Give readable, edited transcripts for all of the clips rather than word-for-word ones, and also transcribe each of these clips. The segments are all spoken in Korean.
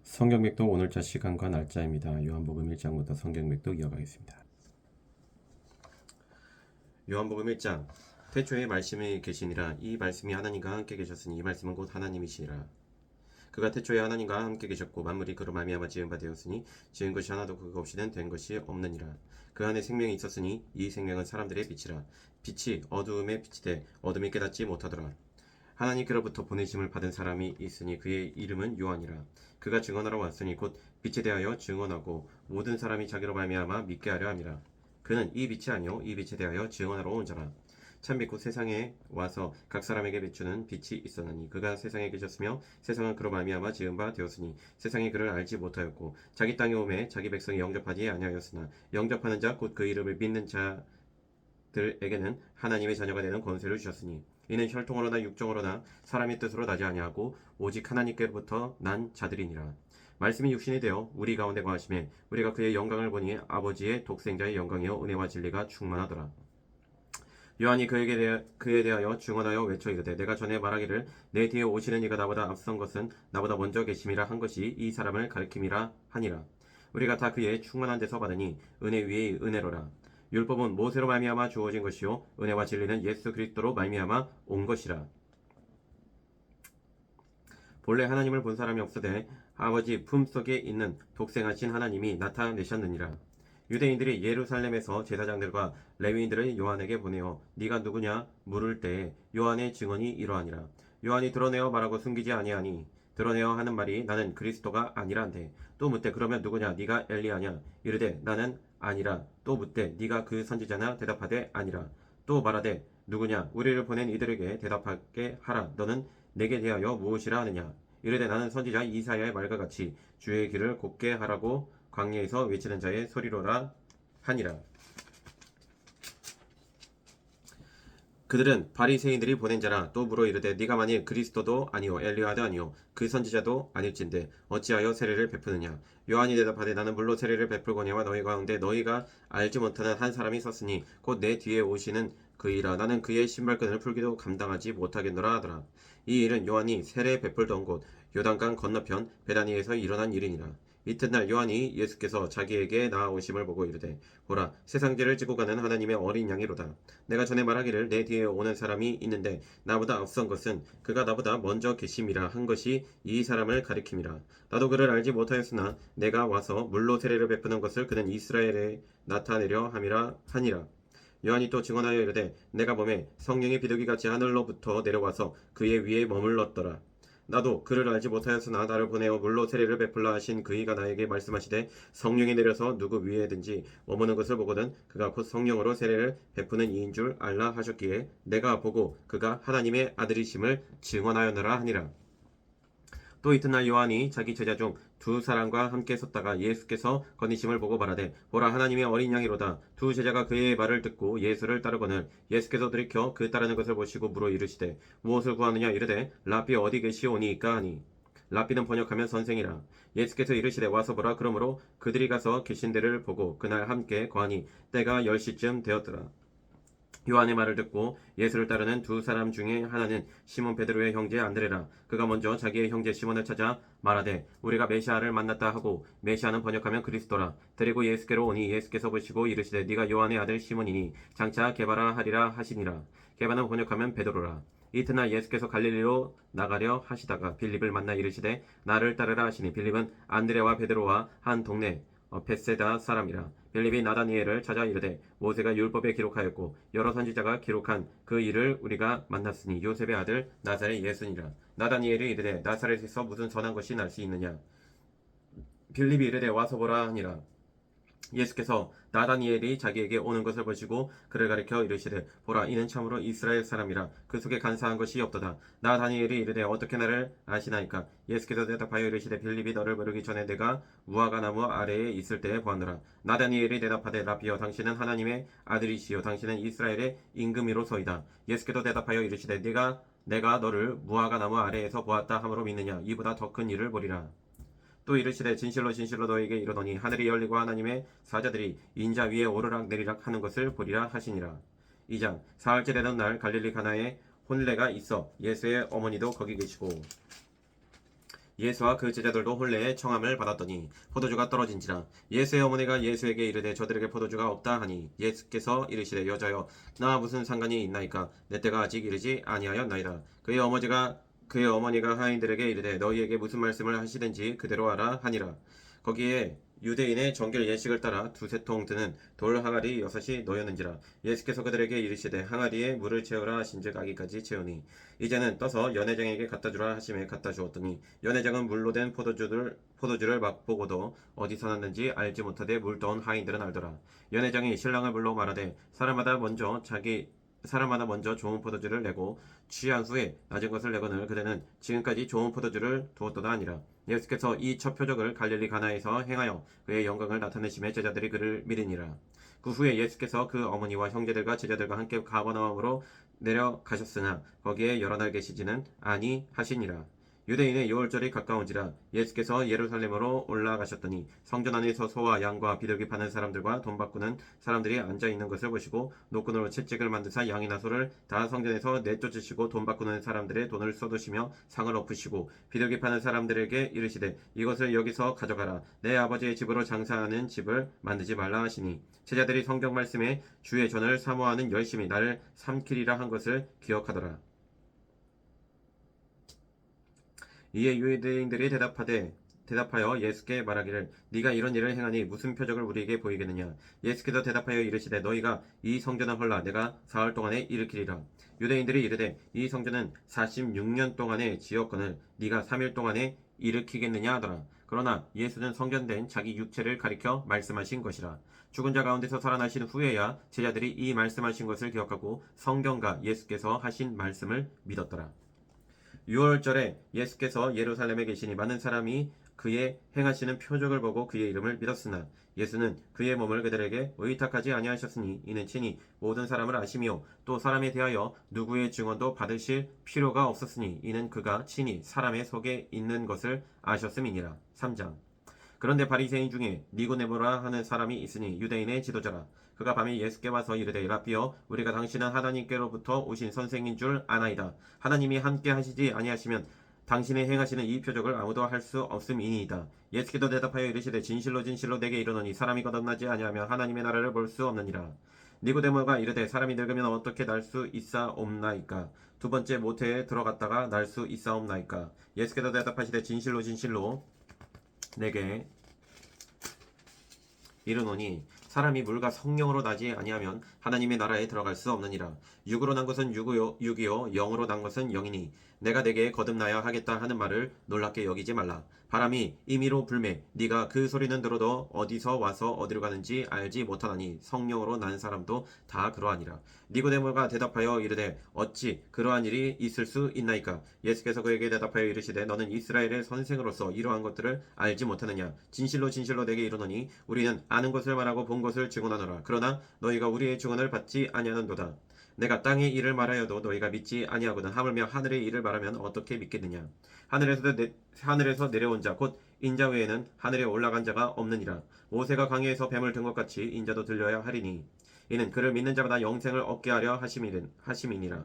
성경맥독 오늘자 시간과 날짜입니다. 요한복음 1장부터 성경맥독 이어가겠습니다. 요한복음 1장 태초에 말씀이 계시니라. 이 말씀이 하나님과 함께 계셨으니 이 말씀은 곧 하나님이시니라. 그가 태초에 하나님과 함께 계셨고 만물이 그로 말미암아 지은 바 되었으니 지은 것이 하나도 그가 없이는 된 것이 없느니라. 그 안에 생명이 있었으니 이 생명은 사람들의 빛이라. 빛이 어두움에 비치되 어둠이 깨닫지 못하더라. 하나님께로부터 보내심을 받은 사람이 있으니 그의 이름은 요한이라. 그가 증언하러 왔으니 곧 빛에 대하여 증언하고 모든 사람이 자기로 말미암아 믿게 하려 함이라. 그는 이 빛이 아니요 이 빛에 대하여 증언하러 온 자라. 참빛 곧 세상에 와서 각 사람에게 비추는 빛이 있었나니 그가 세상에 계셨으며 세상은 그로 말미암아 지은 바 되었으니 세상이 그를 알지 못하였고 자기 땅에 오매 자기 백성이 영접하지 아니하였으나 영접하는 자 곧 그 이름을 믿는 자들에게는 하나님의 자녀가 되는 권세를 주셨으니 이는 혈통으로나 육정으로나 사람의 뜻으로 나지 아니하고 오직 하나님께로부터 난 자들이니라. 말씀이 육신이 되어 우리 가운데 거하심에 우리가 그의 영광을 보니 아버지의 독생자의 영광이요 은혜와 진리가 충만하더라. 요한이 그에 대하여 증언하여 외쳐 이르되 내가 전에 말하기를 내 뒤에 오시는 이가 나보다 앞선 것은 나보다 먼저 계심이라 한 것이 이 사람을 가리킴이라 하니라. 우리가 다 그의 충만한 데서 받으니 은혜 위에 은혜로라. 율법은 모세로 말미암아 주어진 것이요 은혜와 진리는 예수 그리스도로 말미암아 온 것이라. 본래 하나님을 본 사람이 없으되 아버지 품속에 있는 독생하신 하나님이 나타내셨느니라. 유대인들이 예루살렘에서 제사장들과 레위인들을 요한에게 보내어 네가 누구냐 물을 때에 요한의 증언이 이러하니라. 요한이 드러내어 말하고 숨기지 아니하니 드러내어 하는 말이 나는 그리스도가 아니라 한데 또 묻되 그러면 누구냐 네가 엘리야냐 이르되 나는 아니라 또 묻되 네가 그 선지자나 대답하되 아니라 또 말하되 누구냐 우리를 보낸 이들에게 대답하게 하라. 너는 내게 대하여 무엇이라 하느냐 이르되 나는 선지자 이사야의 말과 같이 주의 길을 곱게 하라고 광야에서 외치는 자의 소리로라 하니라. 그들은 바리새인들이 보낸 자라. 또 물어 이르되 네가 만일 그리스도도 아니요 엘리야도 아니요 그 선지자도 아닐진데 어찌하여 세례를 베푸느냐. 요한이 대답하되 나는 물로 세례를 베풀거니와 너희 가운데 너희가 알지 못하는 한 사람이 섰으니 곧 내 뒤에 오시는 그이라. 나는 그의 신발끈을 풀기도 감당하지 못하겠노라 하더라. 이 일은 요한이 세례 베풀던 곳 요단강 건너편 베다니에서 일어난 일이니라. 이튿날 요한이 예수께서 자기에게 나아오심을 보고 이르되 보라 세상죄를 지고 가는 하나님의 어린 양이로다. 내가 전에 말하기를 내 뒤에 오는 사람이 있는데 나보다 앞선 것은 그가 나보다 먼저 계심이라 한 것이 이 사람을 가리킴이라. 나도 그를 알지 못하였으나 내가 와서 물로 세례를 베푸는 것을 그는 이스라엘에 나타내려 함이라 하니라. 요한이 또 증언하여 이르되 내가 보매 성령이 비둘기같이 하늘로부터 내려와서 그의 위에 머물렀더라. 나도 그를 알지 못하였으나 나를 보내어 물로 세례를 베풀라 하신 그이가 나에게 말씀하시되 성령이 내려서 누구 위에든지 머무는 것을 보거든 그가 곧 성령으로 세례를 베푸는 이인 줄 알라 하셨기에 내가 보고 그가 하나님의 아들이심을 증언하였노라 하니라. 또 이튿날 요한이 자기 제자 중 두 사람과 함께 섰다가 예수께서 거니심을 보고 말하되 보라 하나님의 어린 양이로다. 두 제자가 그의 말을 듣고 예수를 따르거늘 예수께서 돌이켜 그 따르는 것을 보시고 물어 이르시되 무엇을 구하느냐 이르되 랍비 어디 계시오니까 하니 랍비는 번역하면 선생이라. 예수께서 이르시되 와서 보라. 그러므로 그들이 가서 계신 데를 보고 그날 함께 거하니 때가 10시쯤 되었더라. 요한의 말을 듣고 예수를 따르는 두 사람 중에 하나는 시몬 베드로의 형제 안드레라. 그가 먼저 자기의 형제 시몬을 찾아 말하되 우리가 메시아를 만났다 하고 메시아는 번역하면 그리스도라. 데리고 예수께로 오니 예수께서 보시고 이르시되 네가 요한의 아들 시몬이니 장차 게바라 하리라 하시니라. 게바는 번역하면 베드로라. 이튿날 예수께서 갈릴리로 나가려 하시다가 빌립을 만나 이르시되 나를 따르라 하시니 빌립은 안드레와 베드로와 한 동네 벳세다 사람이라. 빌립이 나다니엘을 찾아 이르되 모세가 율법에 기록하였고 여러 선지자가 기록한 그 일을 우리가 만났으니 요셉의 아들 나사렛 예수니라. 나다니엘이 이르되 나사렛에서 무슨 선한 것이 날 수 있느냐. 빌립이 이르되 와서 보라 하니라. 예수께서 나다니엘이 자기에게 오는 것을 보시고 그를 가리켜 이르시되 보라 이는 참으로 이스라엘 사람이라. 그 속에 간사한 것이 없도다. 나다니엘이 이르되 어떻게 나를 아시나이까. 예수께서 대답하여 이르시되 빌립이 너를 부르기 전에 내가 무화과 나무 아래에 있을 때에 보았노라. 나다니엘이 대답하되 라비여 당신은 하나님의 아들이시요 당신은 이스라엘의 임금이로소이다. 예수께서 대답하여 이르시되 내가 너를 무화과 나무 아래에서 보았다 함으로 믿느냐. 이보다 더 큰 일을 보리라. 또 이르시되 진실로 진실로 너에게 이르노니 하늘이 열리고 하나님의 사자들이 인자 위에 오르락 내리락 하는 것을 보리라 하시니라. 2장 사흘째 되던 날 갈릴리 가나에 혼례가 있어 예수의 어머니도 거기 계시고 예수와 그 제자들도 혼례의 청함을 받았더니 포도주가 떨어진지라. 예수의 어머니가 예수에게 이르되 저들에게 포도주가 없다 하니 예수께서 이르시되 여자여 나와 무슨 상관이 있나이까 내 때가 아직 이르지 아니하였나이다. 그의 어머니가 하인들에게 이르되 너희에게 무슨 말씀을 하시든지 그대로 하라 하니라. 거기에 유대인의 정결 예식을 따라 두세 통 드는 돌 항아리 6이 놓였는지라. 예수께서 그들에게 이르시되 항아리에 물을 채우라 하신즉 아기까지 채우니 이제는 떠서 연회장에게 갖다 주라 하심에 갖다 주었더니 연회장은 물로 된 포도주를 맛보고도 어디서 났는지 알지 못하되 물 떠온 하인들은 알더라. 연회장이 신랑을 불러 말하되 사람마다 먼저 좋은 포도주를 내고 취한 후에 낮은 것을 내거늘 그대는 지금까지 좋은 포도주를 두었도다 아니라. 예수께서 이 첫 표적을 갈릴리 가나에서 행하여 그의 영광을 나타내심에 제자들이 그를 믿으니라. 그 후에 예수께서 그 어머니와 형제들과 제자들과 함께 가버나움으로 내려가셨으나 거기에 여러 날 계시지는 아니하시니라. 유대인의 유월절이 가까운지라. 예수께서 예루살렘으로 올라가셨더니 성전 안에서 소와 양과 비둘기 파는 사람들과 돈 바꾸는 사람들이 앉아 있는 것을 보시고 노끈으로 채찍을 만드사 양이나 소를 다 성전에서 내쫓으시고 돈 바꾸는 사람들의 돈을 쏟으시며 상을 엎으시고 비둘기 파는 사람들에게 이르시되 이것을 여기서 가져가라. 내 아버지의 집으로 장사하는 집을 만들지 말라 하시니 제자들이 성경 말씀에 주의 전을 사모하는 열심히 나를 삼키리라 한 것을 기억하더라. 이에 유대인들이 대답하여 예수께 말하기를 네가 이런 일을 행하니 무슨 표적을 우리에게 보이겠느냐. 예수께서 대답하여 이르시되 너희가 이 성전을 헐라 내가 사흘 동안에 일으키리라. 유대인들이 이르되 이 성전은 46년 동안에 지었거늘 네가 3일 동안에 일으키겠느냐 하더라. 그러나 예수는 성전된 자기 육체를 가리켜 말씀하신 것이라. 죽은 자 가운데서 살아나신 후에야 제자들이 이 말씀하신 것을 기억하고 성경과 예수께서 하신 말씀을 믿었더라. 6월절에 예수께서 예루살렘에 계시니 많은 사람이 그의 행하시는 표적을 보고 그의 이름을 믿었으나 예수는 그의 몸을 그들에게 의탁하지 아니하셨으니 이는 친히 모든 사람을 아시며 또 사람에 대하여 누구의 증언도 받으실 필요가 없었으니 이는 그가 친히 사람의 속에 있는 것을 아셨음이니라. 3장. 그런데 바리새인 중에 니고데모라 하는 사람이 있으니 유대인의 지도자라. 그가 밤에 예수께 와서 이르되 라삐여 우리가 당신은 하나님께로부터 오신 선생인 줄 아나이다. 하나님이 함께 하시지 아니하시면 당신의 행하시는 이 표적을 아무도 할 수 없음이니이다. 예수께서 대답하여 이르시되 진실로 진실로 내게 이르노니 사람이 거듭나지 아니하면 하나님의 나라를 볼 수 없느니라. 니고데모가 이르되 사람이 늙으면 어떻게 날 수 있사옵나이까. 두 번째 모태에 들어갔다가 날 수 있사옵나이까. 예수께서 대답하시되 진실로 진실로 내게 이르노니 사람이 물과 성령으로 나지 아니하면 하나님의 나라에 들어갈 수 없느니라. 육으로 난 것은 육이요 영으로 난 것은 영이니 내가 내게 거듭나야 하겠다 하는 말을 놀랍게 여기지 말라. 바람이 임의로 불매 네가 그 소리는 들어도 어디서 와서 어디로 가는지 알지 못하나니 성령으로 난 사람도 다 그러하니라. 니고데모가 대답하여 이르되 어찌 그러한 일이 있을 수 있나이까. 예수께서 그에게 대답하여 이르시되 너는 이스라엘의 선생으로서 이러한 것들을 알지 못하느냐. 진실로 진실로 내게 이르노니 우리는 아는 것을 말하고 본 것을 증언하노라. 그러나 너희가 우리의 증언을 받지 아니하는도다. 내가 땅의 일을 말하여도 너희가 믿지 아니하거든 하물며 하늘의 일을 말하면 어떻게 믿겠느냐. 하늘에서 내려온 자 곧 인자 외에는 하늘에 올라간 자가 없느니라. 모세가 광야에서 뱀을 든 것 같이 인자도 들려야 하리니 이는 그를 믿는 자마다 영생을 얻게 하려 하심이니라.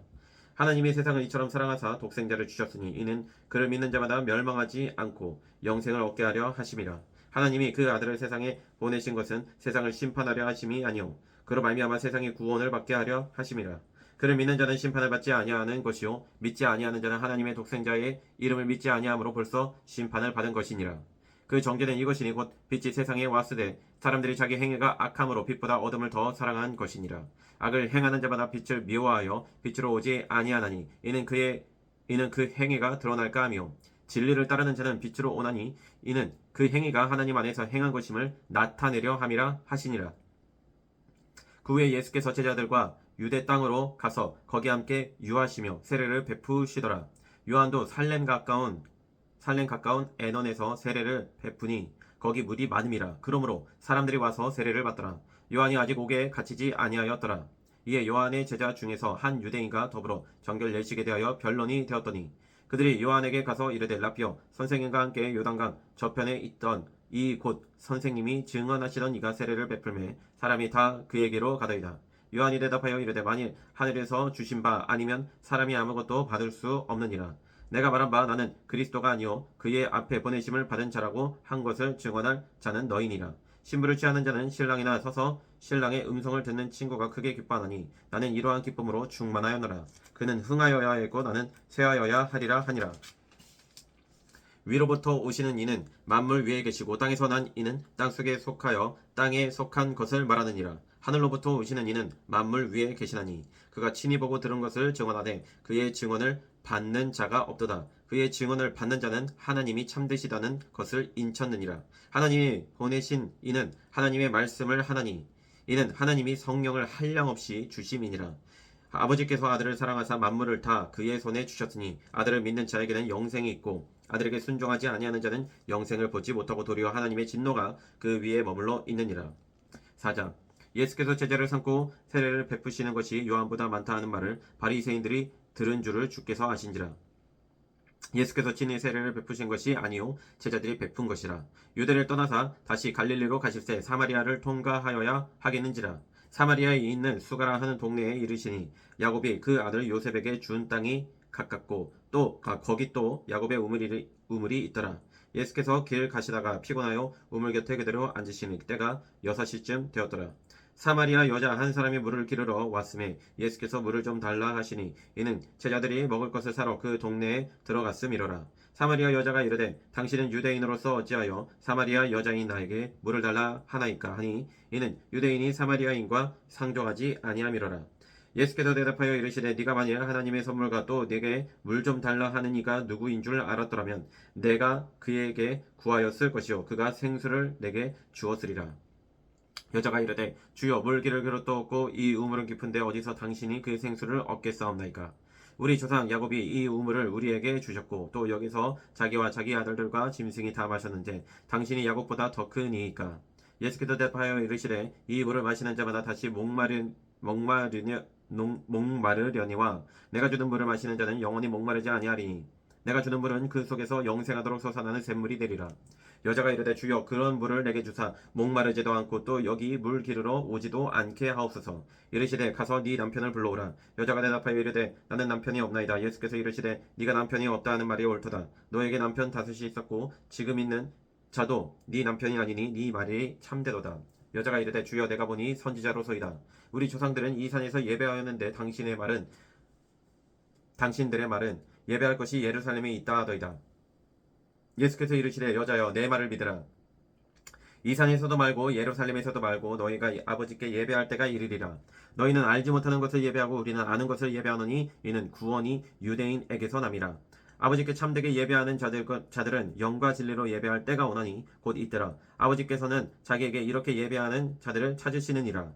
하나님이 세상을 이처럼 사랑하사 독생자를 주셨으니 이는 그를 믿는 자마다 멸망하지 않고 영생을 얻게 하려 하심이라. 하나님이 그 아들을 세상에 보내신 것은 세상을 심판하려 하심이 아니요 그로 말미암아 세상의 구원을 받게 하려 하심이라. 그를 믿는 자는 심판을 받지 아니하는 것이요 믿지 아니하는 자는 하나님의 독생자의 이름을 믿지 아니함으로 벌써 심판을 받은 것이니라. 그 정죄된 이것이니 곧 빛이 세상에 왔으되 사람들이 자기 행위가 악함으로 빛보다 어둠을 더 사랑한 것이니라. 악을 행하는 자마다 빛을 미워하여 빛으로 오지 아니하나니 이는 그 행위가 드러날까 하며 진리를 따르는 자는 빛으로 오나니 이는 그 행위가 하나님 안에서 행한 것임을 나타내려 함이라 하시니라. 그 후에 예수께서 제자들과 유대 땅으로 가서 거기 함께 유하시며 세례를 베푸시더라. 요한도 살렘 가까운 에넌에서 세례를 베푸니 거기 물이 많음이라. 그러므로 사람들이 와서 세례를 받더라. 요한이 아직 옥에 갇히지 아니하였더라. 이에 요한의 제자 중에서 한 유대인과 더불어 정결 예식에 대하여 변론이 되었더니 그들이 요한에게 가서 이르되 라삐여 선생님과 함께 요단강 저편에 있던 이 곧 선생님이 증언하시던 이가 세례를 베풀매 사람이 다 그에게로 가더이다. 요한이 대답하여 이르되 만일 하늘에서 주신 바 아니면 사람이 아무것도 받을 수 없느니라. 내가 말한 바 나는 그리스도가 아니요 그의 앞에 보내심을 받은 자라고 한 것을 증언할 자는 너희니라. 신부를 취하는 자는 신랑이나 서서 신랑의 음성을 듣는 친구가 크게 기뻐하나니 나는 이러한 기쁨으로 충만하였노라. 그는 흥하여야 했고 나는 쇠하여야 하리라 하니라. 위로부터 오시는 이는 만물 위에 계시고 땅에서 난 이는 땅속에 속하여 땅에 속한 것을 말하느니라. 하늘로부터 오시는 이는 만물 위에 계시나니 그가 친히 보고 들은 것을 증언하되 그의 증언을 받는 자가 없도다. 그의 증언을 받는 자는 하나님이 참되시다는 것을 인쳤느니라. 하나님이 보내신 이는 하나님의 말씀을 하나니 이는 하나님이 성령을 한량없이 주심이니라. 아버지께서 아들을 사랑하사 만물을 다 그의 손에 주셨으니 아들을 믿는 자에게는 영생이 있고 아들에게 순종하지 아니하는 자는 영생을 보지 못하고 도리어 하나님의 진노가 그 위에 머물러 있느니라. 4장 예수께서 제자를 삼고 세례를 베푸시는 것이 요한보다 많다 하는 말을 바리새인들이 들은 줄을 주께서 아신지라. 예수께서 친히 세례를 베푸신 것이 아니요 제자들이 베푼 것이라. 유대를 떠나사 다시 갈릴리로 가실새 사마리아를 통과하여야 하겠는지라. 사마리아에 있는 수가라 하는 동네에 이르시니 야곱이 그 아들 요셉에게 준 땅이 가깝고 또 거기 또 야곱의 우물이 있더라. 예수께서 길 가시다가 피곤하여 우물 곁에 그대로 앉으시니 때가 6시쯤 되었더라. 사마리아 여자 한 사람이 물을 기르러 왔음에 예수께서 물을 좀 달라 하시니 이는 제자들이 먹을 것을 사러 그 동네에 들어갔음이로라. 사마리아 여자가 이르되 당신은 유대인으로서 어찌하여 사마리아 여자인 나에게 물을 달라 하나이까 하니 이는 유대인이 사마리아인과 상종하지 아니함이로라. 예수께서 대답하여 이르시되 네가 만일 하나님의 선물과 또 네게 물 좀 달라 하는 이가 누구인 줄 알았더라면 내가 그에게 구하였을 것이요 그가 생수를 내게 주었으리라. 여자가 이르되 주여 물기를 그릇도 없고 이 우물은 깊은데 어디서 당신이 그 생수를 얻겠사옵나이까. 우리 조상 야곱이 이 우물을 우리에게 주셨고 또 여기서 자기와 자기 아들들과 짐승이 다 마셨는데 당신이 야곱보다 더 크니이까. 예수께서 대답하여 이르시되 이 물을 마시는 자마다 다시 목마르려니와 내가 주는 물을 마시는 자는 영원히 목마르지 아니하리니 내가 주는 물은 그 속에서 영생하도록 솟아나는 샘물이 되리라. 여자가 이르되 주여 그런 물을 내게 주사 목마르지도 않고 또 여기 물 기르러 오지도 않게 하옵소서. 이르시되 가서 네 남편을 불러오라. 여자가 대답하여 이르되 나는 남편이 없나이다. 예수께서 이르시되 네가 남편이 없다 하는 말이 옳도다. 너에게 남편 5이 있었고 지금 있는 자도 네 남편이 아니니 네 말이 참되도다. 여자가 이르되 주여 내가 보니 선지자로소이다. 우리 조상들은 이 산에서 예배하였는데 당신들의 말은 예배할 것이 예루살렘에 있다 하더이다. 예수께서 이르시되 여자여 내 말을 믿으라. 이 산에서도 말고 예루살렘에서도 말고 너희가 아버지께 예배할 때가 이르리라. 너희는 알지 못하는 것을 예배하고 우리는 아는 것을 예배하노니 이는 구원이 유대인에게서 남이라. 아버지께 참되게 예배하는 자들은 영과 진리로 예배할 때가 오나니 곧 이때라. 아버지께서는 자기에게 이렇게 예배하는 자들을 찾으시느니라.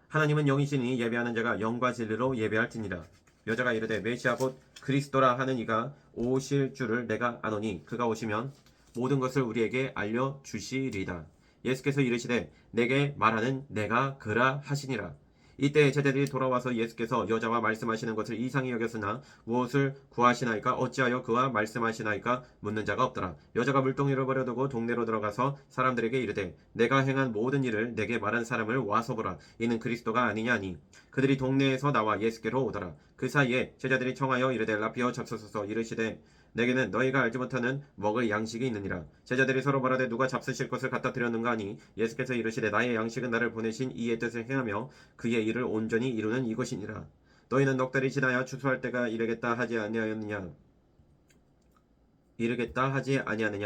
하나님은 영이시니 예배하는 자가 영과 진리로 예배할지니라. 여자가 이르되 메시아 곧 그리스도라 하는 이가 오실 줄을 내가 아노니 그가 오시면 모든 것을 우리에게 알려주시리다. 예수께서 이르시되 내게 말하는 내가 그라 하시니라. 이때 제자들이 돌아와서 예수께서 여자와 말씀하시는 것을 이상히 여겼으나 무엇을 구하시나이까 어찌하여 그와 말씀하시나이까 묻는 자가 없더라. 여자가 물동이를 버려두고 동네로 들어가서 사람들에게 이르되 내가 행한 모든 일을 내게 말한 사람을 와서 보라. 이는 그리스도가 아니냐 하니 그들이 동네에서 나와 예수께로 오더라. 그 사이에 제자들이 청하여 이르되 라피어 잡수소서. 이르시되 내게는 너희가 알지 못하는 먹을 양식이 있느니라. 제자들이 서로 말하되 누가 잡수실 것을 갖다 드렸는가 하니 예수께서 이르시되 나의 양식은 나를 보내신 이의 뜻을 행하며 그의 일을 온전히 이루는 이것이니라. 너희는 넉 달이 지나야 추수할 때가 이르겠다 하지 아니하느냐.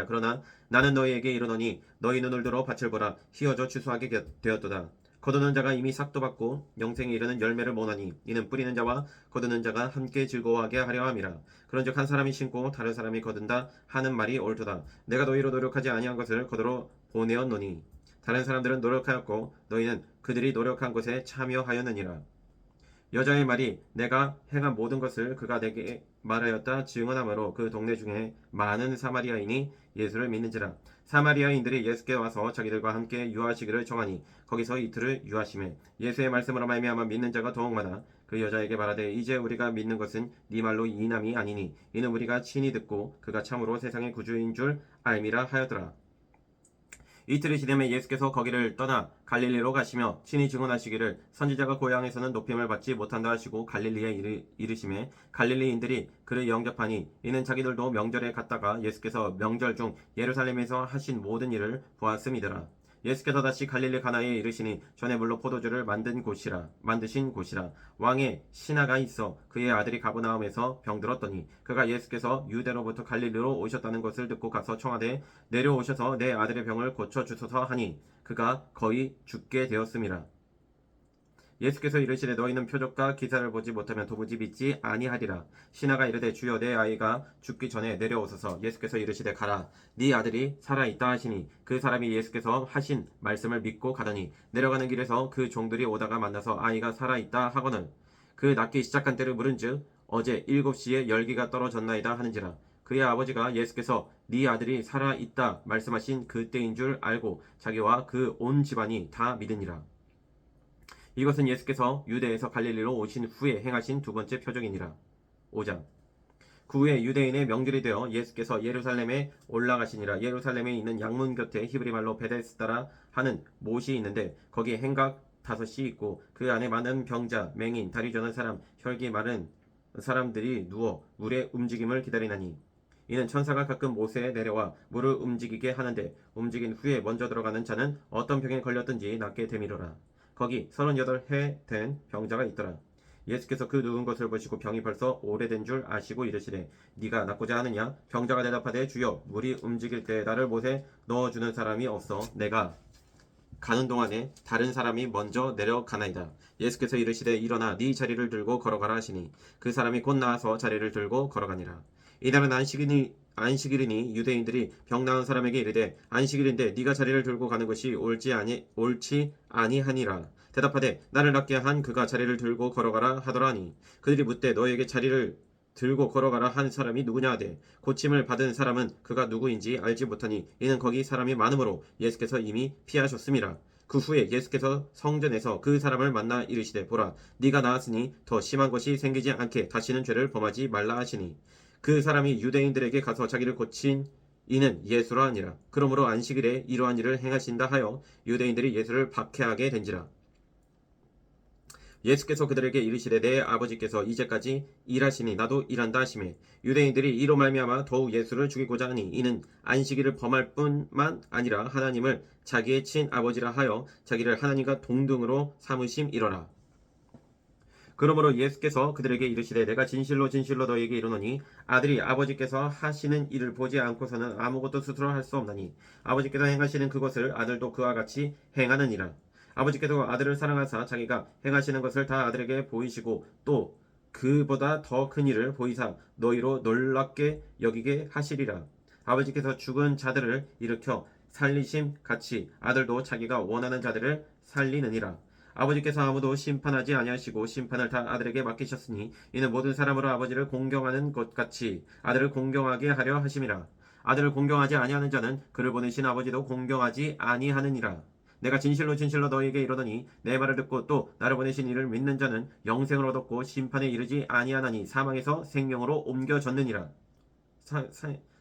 그러나 나는 너희에게 이르노니 너희 눈을 들어 밭을 보라. 휘어져 추수하게 되었도다. 거두는 자가 이미 삭도 받고 영생에 이르는 열매를 모나니 이는 뿌리는 자와 거두는 자가 함께 즐거워하게 하려 함이라. 그런즉 한 사람이 심고 다른 사람이 거둔다 하는 말이 옳도다. 내가 너희로 노력하지 아니한 것을 거두러 보내었노니 다른 사람들은 노력하였고 너희는 그들이 노력한 것에 참여하였느니라. 여자의 말이 내가 행한 모든 것을 그가 내게 말하였다 증언하므로 그 동네 중에 많은 사마리아인이 예수를 믿는지라. 사마리아인들이 예수께 와서 자기들과 함께 유하시기를 청하니 거기서 이틀을 유하심에 예수의 말씀으로 말미암아 믿는 자가 더욱 많아 그 여자에게 말하되 이제 우리가 믿는 것은 네 말로 이남이 아니니 이는 우리가 친히 듣고 그가 참으로 세상의 구주인 줄 알미라 하였더라. 이틀이 지나면 예수께서 거기를 떠나 갈릴리로 가시며 친히 증언하시기를 선지자가 고향에서는 높임을 받지 못한다 하시고 갈릴리에 이르시매 갈릴리인들이 그를 영접하니 이는 자기들도 명절에 갔다가 예수께서 명절 중 예루살렘에서 하신 모든 일을 보았음이더라. 예수께서 다시 갈릴리 가나에 이르시니 전에 물로 포도주를 만드신 곳이라 왕의 신하가 있어 그의 아들이 가버나움에서 병들었더니 그가 예수께서 유대로부터 갈릴리로 오셨다는 것을 듣고 가서 청하되 내려오셔서 내 아들의 병을 고쳐 주소서 하니 그가 거의 죽게 되었음이라. 예수께서 이르시되 너희는 표적과 기사를 보지 못하면 도무지 믿지 아니하리라. 신하가 이르되 주여 내 아이가 죽기 전에 내려오소서. 예수께서 이르시되 가라 네 아들이 살아있다 하시니 그 사람이 예수께서 하신 말씀을 믿고 가더니 내려가는 길에서 그 종들이 오다가 만나서 아이가 살아있다 하거늘 그 낫기 시작한 때를 물은즉 어제 7시에 열기가 떨어졌나이다 하는지라. 그의 아버지가 예수께서 네 아들이 살아있다 말씀하신 그때인 줄 알고 자기와 그 온 집안이 다 믿으니라. 이것은 예수께서 유대에서 갈릴리로 오신 후에 행하신 두 번째 표적이니라. 5장. 그 후에 유대인의 명절이 되어 예수께서 예루살렘에 올라가시니라. 예루살렘에 있는 양문 곁에 히브리 말로 베데스다라 하는 못이 있는데 거기에 행각 5이 있고 그 안에 많은 병자, 맹인, 다리 저는 사람, 혈기 마른 사람들이 누워 물의 움직임을 기다리나니 이는 천사가 가끔 못에 내려와 물을 움직이게 하는데 움직인 후에 먼저 들어가는 자는 어떤 병에 걸렸든지 낫게 되미로라. 거기 38해 된 병자가 있더라. 예수께서 그 누운 것을 보시고 병이 벌써 오래된 줄 아시고 이르시되 네가 낫고자 하느냐? 병자가 대답하되 주여 물이 움직일 때 나를 못에 넣어주는 사람이 없어 내가 가는 동안에 다른 사람이 먼저 내려가나이다. 예수께서 이르시되 일어나 네 자리를 들고 걸어가라 하시니 그 사람이 곧 나와서 자리를 들고 걸어가니라. 이날은 안식일이니 유대인들이 병 나은 사람에게 이르되 안식일인데 네가 자리를 들고 가는 것이 옳지 아니하니라. 대답하되 나를 낫게 한 그가 자리를 들고 걸어가라 하더라니. 그들이 묻되 너에게 자리를 들고 걸어가라 한 사람이 누구냐 하되 고침을 받은 사람은 그가 누구인지 알지 못하니 이는 거기 사람이 많으므로 예수께서 이미 피하셨음이라. 그 후에 예수께서 성전에서 그 사람을 만나 이르시되 보라 네가 나았으니 더 심한 것이 생기지 않게 다시는 죄를 범하지 말라 하시니 그 사람이 유대인들에게 가서 자기를 고친 이는 예수라 하니라. 그러므로 안식일에 이러한 일을 행하신다 하여 유대인들이 예수를 박해하게 된지라. 예수께서 그들에게 이르시되 내 아버지께서 이제까지 일하시니 나도 일한다 하시매 유대인들이 이로 말미암아 더욱 예수를 죽이고자 하니 이는 안식일을 범할 뿐만 아니라 하나님을 자기의 친아버지라 하여 자기를 하나님과 동등으로 삼으심이로라. 그러므로 예수께서 그들에게 이르시되 내가 진실로 진실로 너희에게 이르노니 아들이 아버지께서 하시는 일을 보지 않고서는 아무것도 스스로 할 수 없나니 아버지께서 행하시는 그것을 아들도 그와 같이 행하느니라. 아버지께서 아들을 사랑하사 자기가 행하시는 것을 다 아들에게 보이시고 또 그보다 더 큰 일을 보이사 너희로 놀랍게 여기게 하시리라. 아버지께서 죽은 자들을 일으켜 살리심 같이 아들도 자기가 원하는 자들을 살리느니라. 아버지께서 아무도 심판하지 아니하시고 심판을 다 아들에게 맡기셨으니 이는 모든 사람으로 아버지를 공경하는 것 같이 아들을 공경하게 하려 하심이라. 아들을 공경하지 아니하는 자는 그를 보내신 아버지도 공경하지 아니하느니라. 내가 진실로 진실로 너희에게 이르노니 내 말을 듣고 또 나를 보내신 이를 믿는 자는 영생을 얻었고 심판에 이르지 아니하나니 사망에서 생명으로 옮겨졌느니라.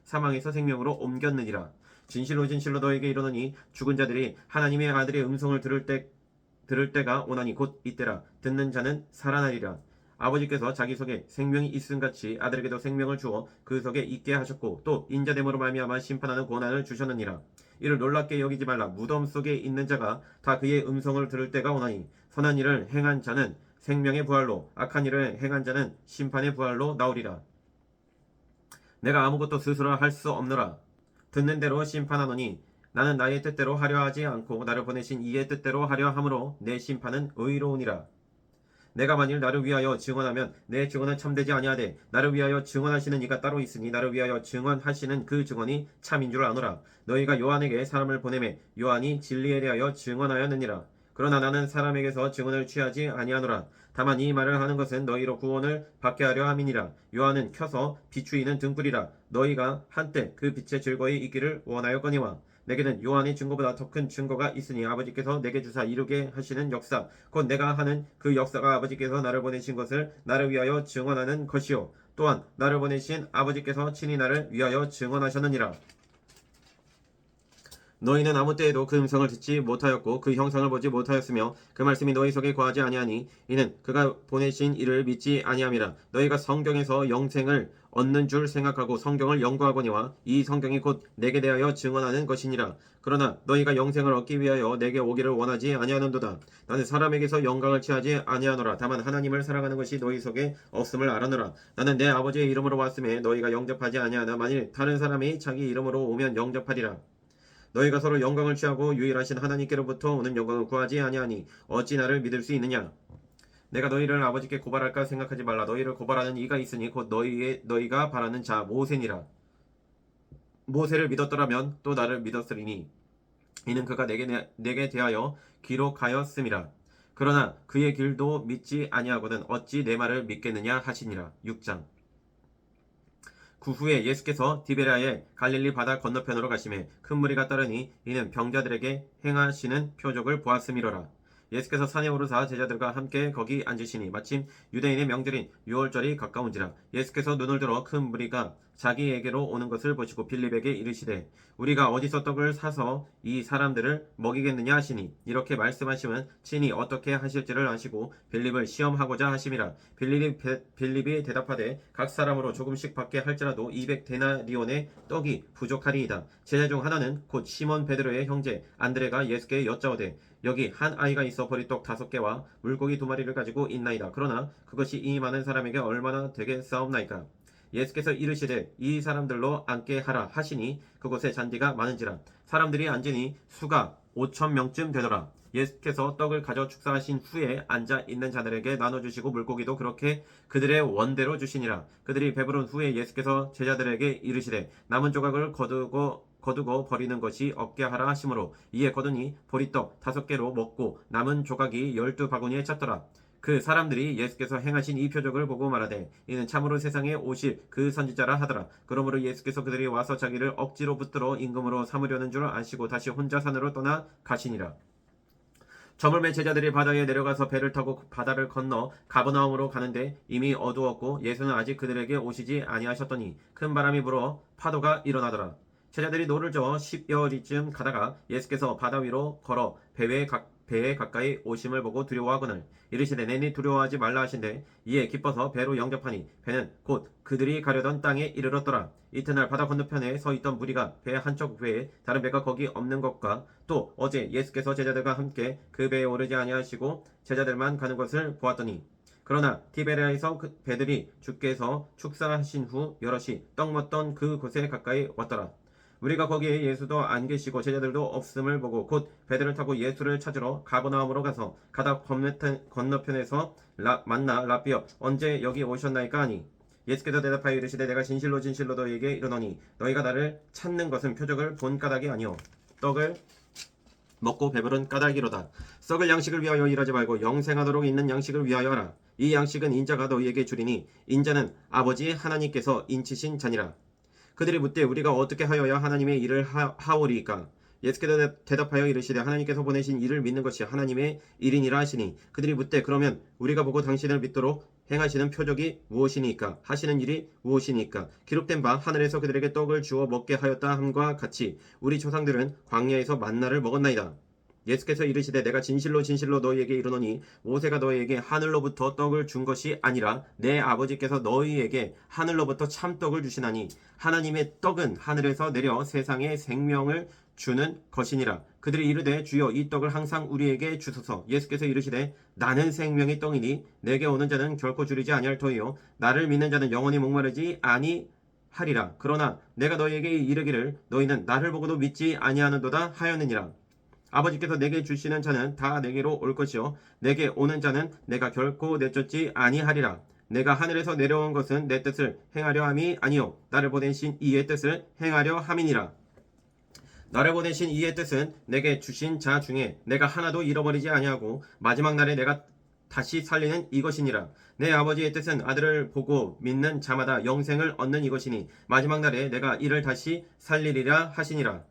사망에서 생명으로 옮겼느니라. 진실로 진실로 너희에게 이르노니 죽은 자들이 하나님의 아들의 음성을 들을 때가 오나니 곧 이때라. 듣는 자는 살아나리라. 아버지께서 자기 속에 생명이 있음같이 아들에게도 생명을 주어 그 속에 있게 하셨고 또 인자됨으로 말미암아 심판하는 권한을 주셨느니라. 이를 놀랍게 여기지 말라. 무덤 속에 있는 자가 다 그의 음성을 들을 때가 오나니 선한 일을 행한 자는 생명의 부활로 악한 일을 행한 자는 심판의 부활로 나오리라. 내가 아무것도 스스로 할 수 없노라. 듣는 대로 심판하노니 나는 나의 뜻대로 하려 하지 않고 나를 보내신 이의 뜻대로 하려 함으로 내 심판은 의로우니라. 내가 만일 나를 위하여 증언하면 내 증언은 참되지 아니하되 나를 위하여 증언하시는 이가 따로 있으니 나를 위하여 증언하시는 그 증언이 참인 줄 아노라. 너희가 요한에게 사람을 보내매 요한이 진리에 대하여 증언하였느니라. 그러나 나는 사람에게서 증언을 취하지 아니하노라. 다만 이 말을 하는 것은 너희로 구원을 받게 하려 함이니라. 요한은 켜서 비추이는 등불이라. 너희가 한때 그 빛에 즐거이 있기를 원하였거니와 내게는 요한의 증거보다 더 큰 증거가 있으니 아버지께서 내게 주사 이루게 하시는 역사 곧 내가 하는 그 역사가 아버지께서 나를 보내신 것을 나를 위하여 증언하는 것이요 또한 나를 보내신 아버지께서 친히 나를 위하여 증언하셨느니라. 너희는 아무 때에도 그 음성을 듣지 못하였고 그 형상을 보지 못하였으며 그 말씀이 너희 속에 거하지 아니하니 이는 그가 보내신 이를 믿지 아니함이라. 너희가 성경에서 영생을 얻는 줄 생각하고 성경을 연구하거니와 이 성경이 곧 내게 대하여 증언하는 것이니라. 그러나 너희가 영생을 얻기 위하여 내게 오기를 원하지 아니하는도다. 나는 사람에게서 영광을 취하지 아니하노라. 다만 하나님을 사랑하는 것이 너희 속에 없음을 알아노라. 나는 내 아버지의 이름으로 왔음에 너희가 영접하지 아니하나 만일 다른 사람이 자기 이름으로 오면 영접하리라. 너희가 서로 영광을 취하고 유일하신 하나님께로부터 오는 영광을 구하지 아니하니 어찌 나를 믿을 수 있느냐. 내가 너희를 아버지께 고발할까 생각하지 말라. 너희를 고발하는 이가 있으니 곧 너희가 바라는 자 모세니라. 모세를 믿었더라면 또 나를 믿었으리니 이는 그가 내게 대하여 기록하였음이라. 그러나 그의 길도 믿지 아니하거든 어찌 내 말을 믿겠느냐 하시니라. 6장. 그 후에 예수께서 디베랴의 갈릴리 바다 건너편으로 가시매 큰 무리가 따르니 이는 병자들에게 행하시는 표적을 보았음이로라. 예수께서 산에 오르사 제자들과 함께 거기 앉으시니 마침 유대인의 명절인 유월절이 가까운지라. 예수께서 눈을 들어 큰 무리가 자기에게로 오는 것을 보시고 빌립에게 이르시되 우리가 어디서 떡을 사서 이 사람들을 먹이겠느냐 하시니 이렇게 말씀하시면 친히 어떻게 하실지를 아시고 빌립을 시험하고자 하심이라. 빌립이 대답하되 각 사람으로 조금씩 받게 할지라도 200데나리온의 떡이 부족하리이다. 제자 중 하나는 곧 시몬 베드로의 형제 안드레가 예수께 여짜오되 여기 한 아이가 있어 보리떡 5개와 물고기 2마리를 가지고 있나이다. 그러나 그것이 이 많은 사람에게 얼마나 되겠사옵나이까. 예수께서 이르시되 이 사람들로 앉게 하라 하시니 그곳에 잔디가 많은지라. 사람들이 앉으니 수가 5,000명쯤 되더라. 예수께서 떡을 가져 축사하신 후에 앉아 있는 자들에게 나눠주시고 물고기도 그렇게 그들의 원대로 주시니라. 그들이 배부른 후에 예수께서 제자들에게 이르시되 남은 조각을 거두고 버리는 것이 없게 하라 하시므로 이에 거두니 보리떡 5개로 먹고 남은 조각이 12바구니에 찼더라. 그 사람들이 예수께서 행하신 이 표적을 보고 말하되 이는 참으로 세상에 오실 그 선지자라 하더라. 그러므로 예수께서 그들이 와서 자기를 억지로 붙들어 임금으로 삼으려는 줄 아시고 다시 혼자 산으로 떠나 가시니라. 저물매 제자들이 바다에 내려가서 배를 타고 바다를 건너 가버나움으로 가는데 이미 어두웠고 예수는 아직 그들에게 오시지 아니하셨더니 큰 바람이 불어 파도가 일어나더라. 제자들이 노를 저어 10여리쯤 가다가 예수께서 바다 위로 걸어 배에 가까이 오심을 보고 두려워하거늘 이르시되 내니 두려워하지 말라 하신대 이에 기뻐서 배로 영접하니 배는 곧 그들이 가려던 땅에 이르렀더라. 이튿날 바다 건너편에 서 있던 무리가 배 한쪽 외에 다른 배가 거기 없는 것과 또 어제 예수께서 제자들과 함께 그 배에 오르지 아니하시고 제자들만 가는 것을 보았더니 그러나 티베리아에서 그 배들이 주께서 축사하신 후 여럿이 떡 먹던 그 곳에 가까이 왔더라. 우리가 거기에 예수도 안 계시고 제자들도 없음을 보고 곧 배들을 타고 예수를 찾으러 가버나움으로 가서 가다 건너편에서 만나 라비어 언제 여기 오셨나이까 하니 예수께서 대답하여 이르시되 내가 진실로 진실로 너희에게 이르노니 너희가 나를 찾는 것은 표적을 본 까닭이 아니요 떡을 먹고 배부른 까닭이로다. 썩을 양식을 위하여 일하지 말고 영생하도록 있는 양식을 위하여 하라. 이 양식은 인자가 너희에게 주리니 인자는 아버지 하나님께서 인치신 자니라. 그들이 묻되 우리가 어떻게 하여야 하나님의 일을 하오리이까. 예수께서 대답하여 이르시되 하나님께서 보내신 이를 믿는 것이 하나님의 일이니라 하시니 그들이 묻되 그러면 우리가 보고 당신을 믿도록 행하시는 표적이 무엇이니까 하시는 일이 무엇이니까. 기록된 바 하늘에서 그들에게 떡을 주어 먹게 하였다 함과 같이 우리 조상들은 광야에서 만나를 먹었나이다. 예수께서 이르시되 내가 진실로 진실로 너희에게 이르노니 모세가 너희에게 하늘로부터 떡을 준 것이 아니라 내 아버지께서 너희에게 하늘로부터 참떡을 주시나니 하나님의 떡은 하늘에서 내려 세상에 생명을 주는 것이니라. 그들이 이르되 주여 이 떡을 항상 우리에게 주소서. 예수께서 이르시되 나는 생명의 떡이니 내게 오는 자는 결코 줄이지 아니할 터이요 나를 믿는 자는 영원히 목마르지 아니하리라. 그러나 내가 너희에게 이르기를 너희는 나를 보고도 믿지 아니하는도다 하였느니라. 아버지께서 내게 주시는 자는 다 내게로 올 것이요 내게 오는 자는 내가 결코 내쫓지 아니하리라. 내가 하늘에서 내려온 것은 내 뜻을 행하려 함이 아니요 나를 보내신 이의 뜻을 행하려 함이니라. 나를 보내신 이의 뜻은 내게 주신 자 중에 내가 하나도 잃어버리지 아니하고 마지막 날에 내가 다시 살리는 이것이니라. 내 아버지의 뜻은 아들을 보고 믿는 자마다 영생을 얻는 이것이니 마지막 날에 내가 이를 다시 살리리라 하시니라.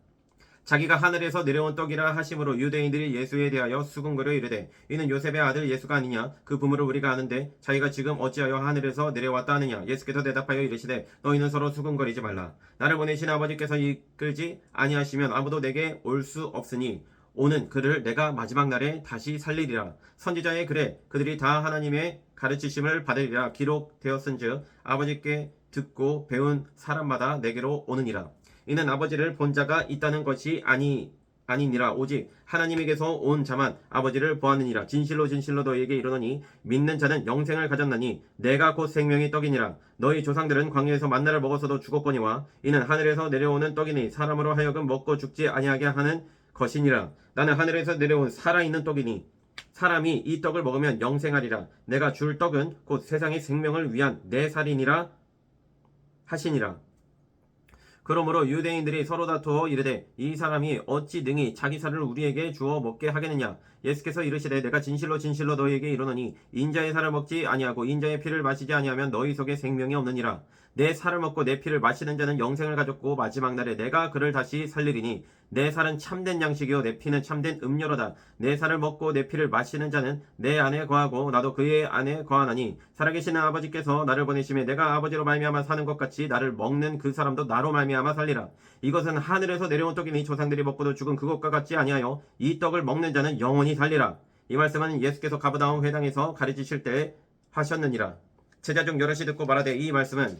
자기가 하늘에서 내려온 떡이라 하심으로 유대인들이 예수에 대하여 수군거려 이르되 이는 요셉의 아들 예수가 아니냐 그 부모를 우리가 아는데 자기가 지금 어찌하여 하늘에서 내려왔다 하느냐. 예수께서 대답하여 이르시되 너희는 서로 수군거리지 말라. 나를 보내신 아버지께서 이끌지 아니하시면 아무도 내게 올 수 없으니 오는 그를 내가 마지막 날에 다시 살리리라. 선지자의 글에 그들이 다 하나님의 가르치심을 받으리라 기록되었은즉 아버지께 듣고 배운 사람마다 내게로 오느니라. 이는 아버지를 본 자가 있다는 것이 아니니라. 오직 하나님에게서 온 자만 아버지를 보았느니라. 진실로 진실로 너희에게 이르노니 믿는 자는 영생을 가졌나니 내가 곧 생명의 떡이니라. 너희 조상들은 광야에서 만나를 먹어서도 죽었거니와 이는 하늘에서 내려오는 떡이니 사람으로 하여금 먹고 죽지 아니하게 하는 것이니라. 나는 하늘에서 내려온 살아있는 떡이니 사람이 이 떡을 먹으면 영생하리라. 내가 줄 떡은 곧 세상의 생명을 위한 내 살이니라 하시니라. 그러므로 유대인들이 서로 다투어 이르되 이 사람이 어찌 능히 자기 살을 우리에게 주어 먹게 하겠느냐. 예수께서 이르시되 내가 진실로 진실로 너희에게 이르노니 인자의 살을 먹지 아니하고 인자의 피를 마시지 아니하면 너희 속에 생명이 없느니라. 내 살을 먹고 내 피를 마시는 자는 영생을 가졌고 마지막 날에 내가 그를 다시 살리리니 내 살은 참된 양식이요 내 피는 참된 음료로다. 내 살을 먹고 내 피를 마시는 자는 내 안에 거하고 나도 그의 안에 거하나니 살아계시는 아버지께서 나를 보내심에 내가 아버지로 말미암아 사는 것 같이 나를 먹는 그 사람도 나로 말미암아 살리라. 이것은 하늘에서 내려온 떡이니 조상들이 먹고도 죽은 그것과 같지 아니하여 이 떡을 먹는 자는 영원히 살리라. 이 말씀은 예수께서 가버나움 회당에서 가르치실 때 하셨느니라. 제자 중 여럿이 듣고 말하되 이 말씀은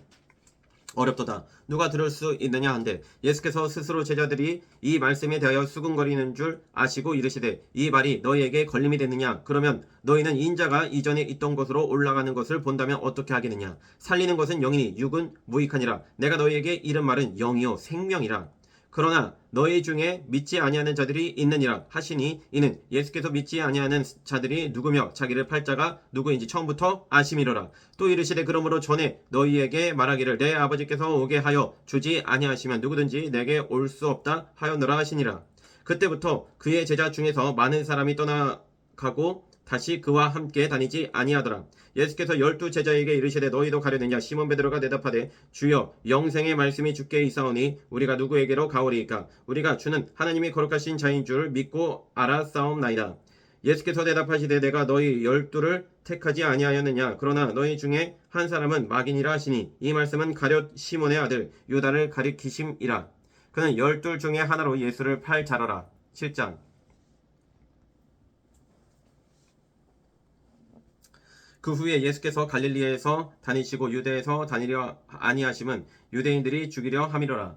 어렵도다 누가 들을 수 있느냐 한데 예수께서 스스로 제자들이 이 말씀에 대하여 수군거리는 줄 아시고 이르시되 이 말이 너희에게 걸림이 됐느냐. 그러면 너희는 인자가 이전에 있던 곳으로 올라가는 것을 본다면 어떻게 하겠느냐. 살리는 것은 영이니 육은 무익하니라. 내가 너희에게 이른 말은 영이요 생명이라. 그러나 너희 중에 믿지 아니하는 자들이 있느니라 하시니 이는 예수께서 믿지 아니하는 자들이 누구며 자기를 팔 자가 누구인지 처음부터 아심이로라. 또 이르시되 그러므로 전에 너희에게 말하기를 내 아버지께서 오게 하여 주지 아니하시면 누구든지 내게 올 수 없다 하였노라 하시니라. 그때부터 그의 제자 중에서 많은 사람이 떠나가고 다시 그와 함께 다니지 아니하더라. 예수께서 12 제자에게 이르시되 너희도 가려느냐. 시몬 베드로가 대답하되 주여 영생의 말씀이 주께 있사오니 우리가 누구에게로 가오리이까. 우리가 주는 하나님이 거룩하신 자인 줄 믿고 알았사옵나이다. 예수께서 대답하시되 내가 너희 12를 택하지 아니하였느냐. 그러나 너희 중에 한 사람은 마귀니라 하시니 이 말씀은 가룟 시몬의 아들 유다를 가리키심이라. 그는 12 중에 하나로 예수를 팔 자로라. 7장. 그 후에 예수께서 갈릴리에서 다니시고 유대에서 다니려 아니하심은 유대인들이 죽이려 함이로라.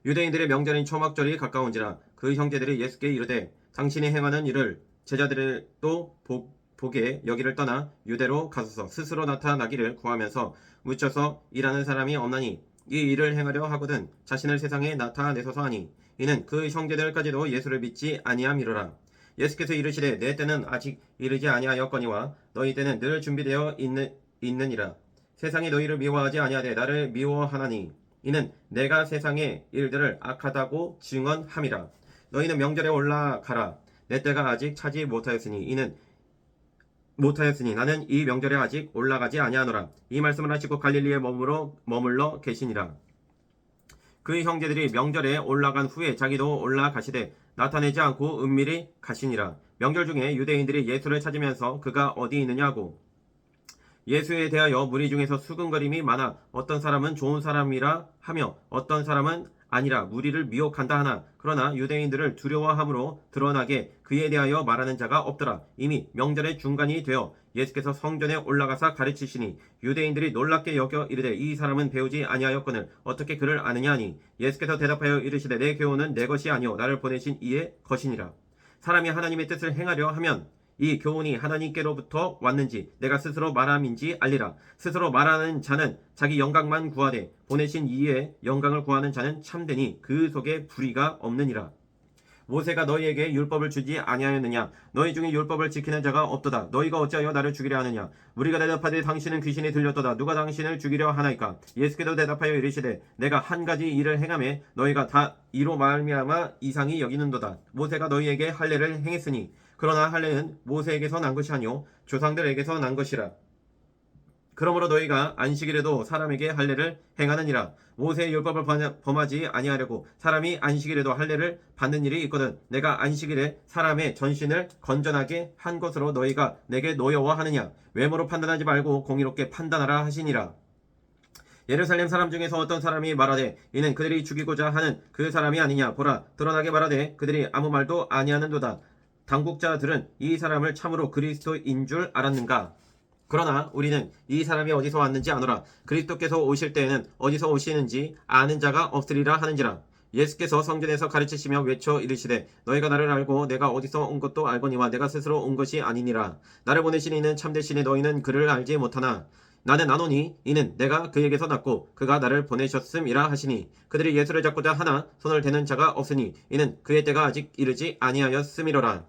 유대인들의 명절인 초막절이 가까운지라. 그 형제들이 예수께 이르되 당신이 행하는 일을 제자들도 보게 여기를 떠나 유대로 가소서. 스스로 나타나기를 구하면서 묻혀서 일하는 사람이 없나니 이 일을 행하려 하거든 자신을 세상에 나타내소서 하니 이는 그 형제들까지도 예수를 믿지 아니함이로라. 예수께서 이르시되 내 때는 아직 이르지 아니하였거니와 너희 때는 늘 준비되어 있느니라. 세상이 너희를 미워하지 아니하되 나를 미워하나니 이는 내가 세상의 일들을 악하다고 증언함이라. 너희는 명절에 올라가라. 내 때가 아직 차지 못하였으니 나는 이 명절에 아직 올라가지 아니하노라. 이 말씀을 하시고 갈릴리에 머물러 계시니라. 그 형제들이 명절에 올라간 후에 자기도 올라가시되 나타내지 않고 은밀히 가시니라. 명절 중에 유대인들이 예수를 찾으면서 그가 어디 있느냐고 예수에 대하여 무리 중에서 수군거림이 많아 어떤 사람은 좋은 사람이라 하며 어떤 사람은 아니라 무리를 미혹한다 하나 그러나 유대인들을 두려워함으로 드러나게 그에 대하여 말하는 자가 없더라. 이미 명절의 중간이 되어 예수께서 성전에 올라가사 가르치시니 유대인들이 놀랍게 여겨 이르되 이 사람은 배우지 아니하였거늘 어떻게 그를 아느냐 하니 예수께서 대답하여 이르시되 내 교훈은 내 것이 아니요 나를 보내신 이의 것이니라. 사람이 하나님의 뜻을 행하려 하면 이 교훈이 하나님께로부터 왔는지 내가 스스로 말함인지 알리라. 스스로 말하는 자는 자기 영광만 구하되 보내신 이의 영광을 구하는 자는 참되니 그 속에 불의가 없느니라. 모세가 너희에게 율법을 주지 아니하였느냐. 너희 중에 율법을 지키는 자가 없도다. 너희가 어찌하여 나를 죽이려 하느냐. 우리가 대답하되 당신은 귀신이 들렸도다. 누가 당신을 죽이려 하나이까. 예수께서 대답하여 이르시되 내가 한 가지 일을 행하매 너희가 다 이로 말미암아 이상히 여기는도다. 모세가 너희에게 할례를 행했으니 그러나 할례는 모세에게서 난 것이 아니요 조상들에게서 난 것이라. 그러므로 너희가 안식일에도 사람에게 할례를 행하느니라. 모세의 율법을 범하지 아니하려고 사람이 안식일에도 할례를 받는 일이 있거든 내가 안식일에 사람의 전신을 건전하게 한 것으로 너희가 내게 노여워하느냐. 외모로 판단하지 말고 공의롭게 판단하라 하시니라. 예루살렘 사람 중에서 어떤 사람이 말하되 이는 그들이 죽이고자 하는 그 사람이 아니냐. 보라, 드러나게 말하되 그들이 아무 말도 아니하는도다. 당국자들은 이 사람을 참으로 그리스도인 줄 알았는가. 그러나 우리는 이 사람이 어디서 왔는지 아노라. 그리스도께서 오실 때에는 어디서 오시는지 아는 자가 없으리라 하는지라. 예수께서 성전에서 가르치시며 외쳐 이르시되 너희가 나를 알고 내가 어디서 온 것도 알거니와 내가 스스로 온 것이 아니니라. 나를 보내신 이는 참되시니 너희는 그를 알지 못하나 나는 아노니 이는 내가 그에게서 났고 그가 나를 보내셨음이라 하시니 그들이 예수를 잡고자 하나 손을 대는 자가 없으니 이는 그의 때가 아직 이르지 아니하였음이로라.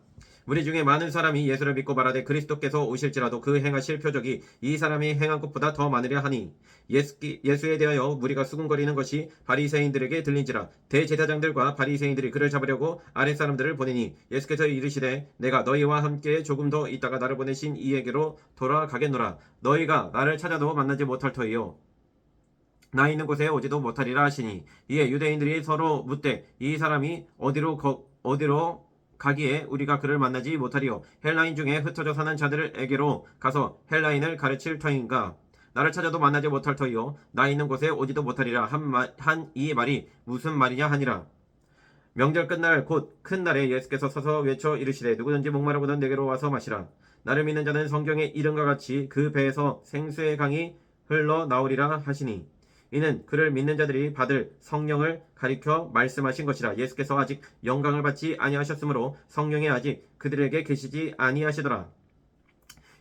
무리 중에 많은 사람이 예수를 믿고 말하되 그리스도께서 오실지라도 그 행하실 표적이 이 사람이 행한 것보다 더 많으려 하니 예수에 대하여 무리가 수군거리는 것이 바리새인들에게 들린지라. 대제사장들과 바리새인들이 그를 잡으려고 아랫사람들을 보내니 예수께서 이르시되 내가 너희와 함께 조금 더 있다가 나를 보내신 이에게로 돌아가겠노라. 너희가 나를 찾아도 만나지 못할 터이요 나 있는 곳에 오지도 못하리라 하시니 이에 유대인들이 서로 묻되 이 사람이 어디로 가기에 우리가 그를 만나지 못하리요. 헬라인 중에 흩어져 사는 자들에게로 가서 헬라인을 가르칠 터인가. 나를 찾아도 만나지 못할 터이요 나 있는 곳에 오지도 못하리라 한 이 말이 무슨 말이냐 하니라. 명절 끝날 곧 큰 날에 예수께서 서서 외쳐 이르시되 누구든지 목마르거든 내게로 와서 마시라. 나를 믿는 자는 성경의 이름과 같이 그 배에서 생수의 강이 흘러나오리라 하시니 이는 그를 믿는 자들이 받을 성령을 가리켜 말씀하신 것이라. 예수께서 아직 영광을 받지 아니하셨으므로 성령이 아직 그들에게 계시지 아니하시더라.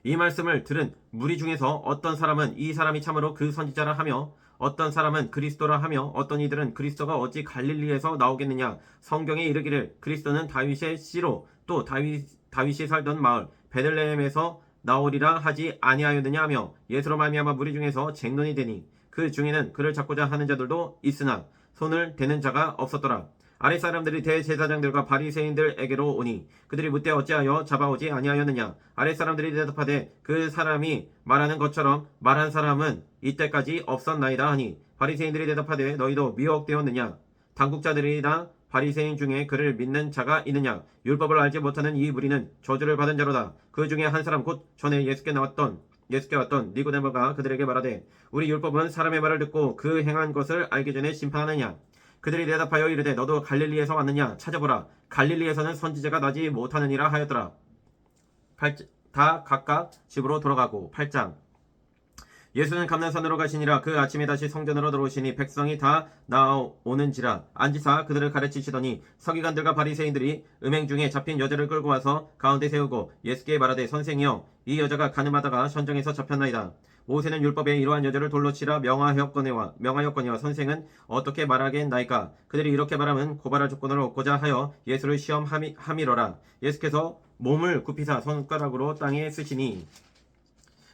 이 말씀을 들은 무리 중에서 어떤 사람은 이 사람이 참으로 그 선지자라 하며 어떤 사람은 그리스도라 하며 어떤 이들은 그리스도가 어찌 갈릴리에서 나오겠느냐. 성경에 이르기를 그리스도는 다윗의 씨로 또 다윗이 살던 마을 베들레헴에서 나오리라 하지 아니하였느냐 하며 예수로 말미암아 무리 중에서 쟁론이 되니 그 중에는 그를 잡고자 하는 자들도 있으나 손을 대는 자가 없었더라. 아랫사람들이 대제사장들과 바리새인들에게로 오니 그들이 묻되 어찌하여 잡아오지 아니하였느냐. 아랫사람들이 대답하되 그 사람이 말하는 것처럼 말한 사람은 이때까지 없었나이다 하니 바리새인들이 대답하되 너희도 미혹되었느냐. 당국자들이나 바리새인 중에 그를 믿는 자가 있느냐. 율법을 알지 못하는 이 무리는 저주를 받은 자로다. 그 중에 한 사람 곧 전에 예수께 왔던 니고데모가 그들에게 말하되 우리 율법은 사람의 말을 듣고 그 행한 것을 알기 전에 심판하느냐. 그들이 대답하여 이르되 너도 갈릴리에서 왔느냐. 찾아보라. 갈릴리에서는 선지자가 나지 못하느니라 하였더라. 다 각각 집으로 돌아가고 8장. 예수는 감난산으로 가시니라. 그 아침에 다시 성전으로 들어오시니 백성이 다 나오는지라. 앉으사 그들을 가르치시더니 서기관들과 바리새인들이 음행 중에 잡힌 여자를 끌고 와서 가운데 세우고 예수께 말하되 선생이여 이 여자가 간음하다가 현정에서 잡혔나이다. 모세는 율법에 이러한 여자를 돌로 치라 명하였거니와 선생은 어떻게 말하겠나이까. 그들이 이렇게 말하면 고발할 조건을 얻고자 하여 예수를 시험함이로라. 예수께서 몸을 굽히사 손가락으로 땅에 쓰시니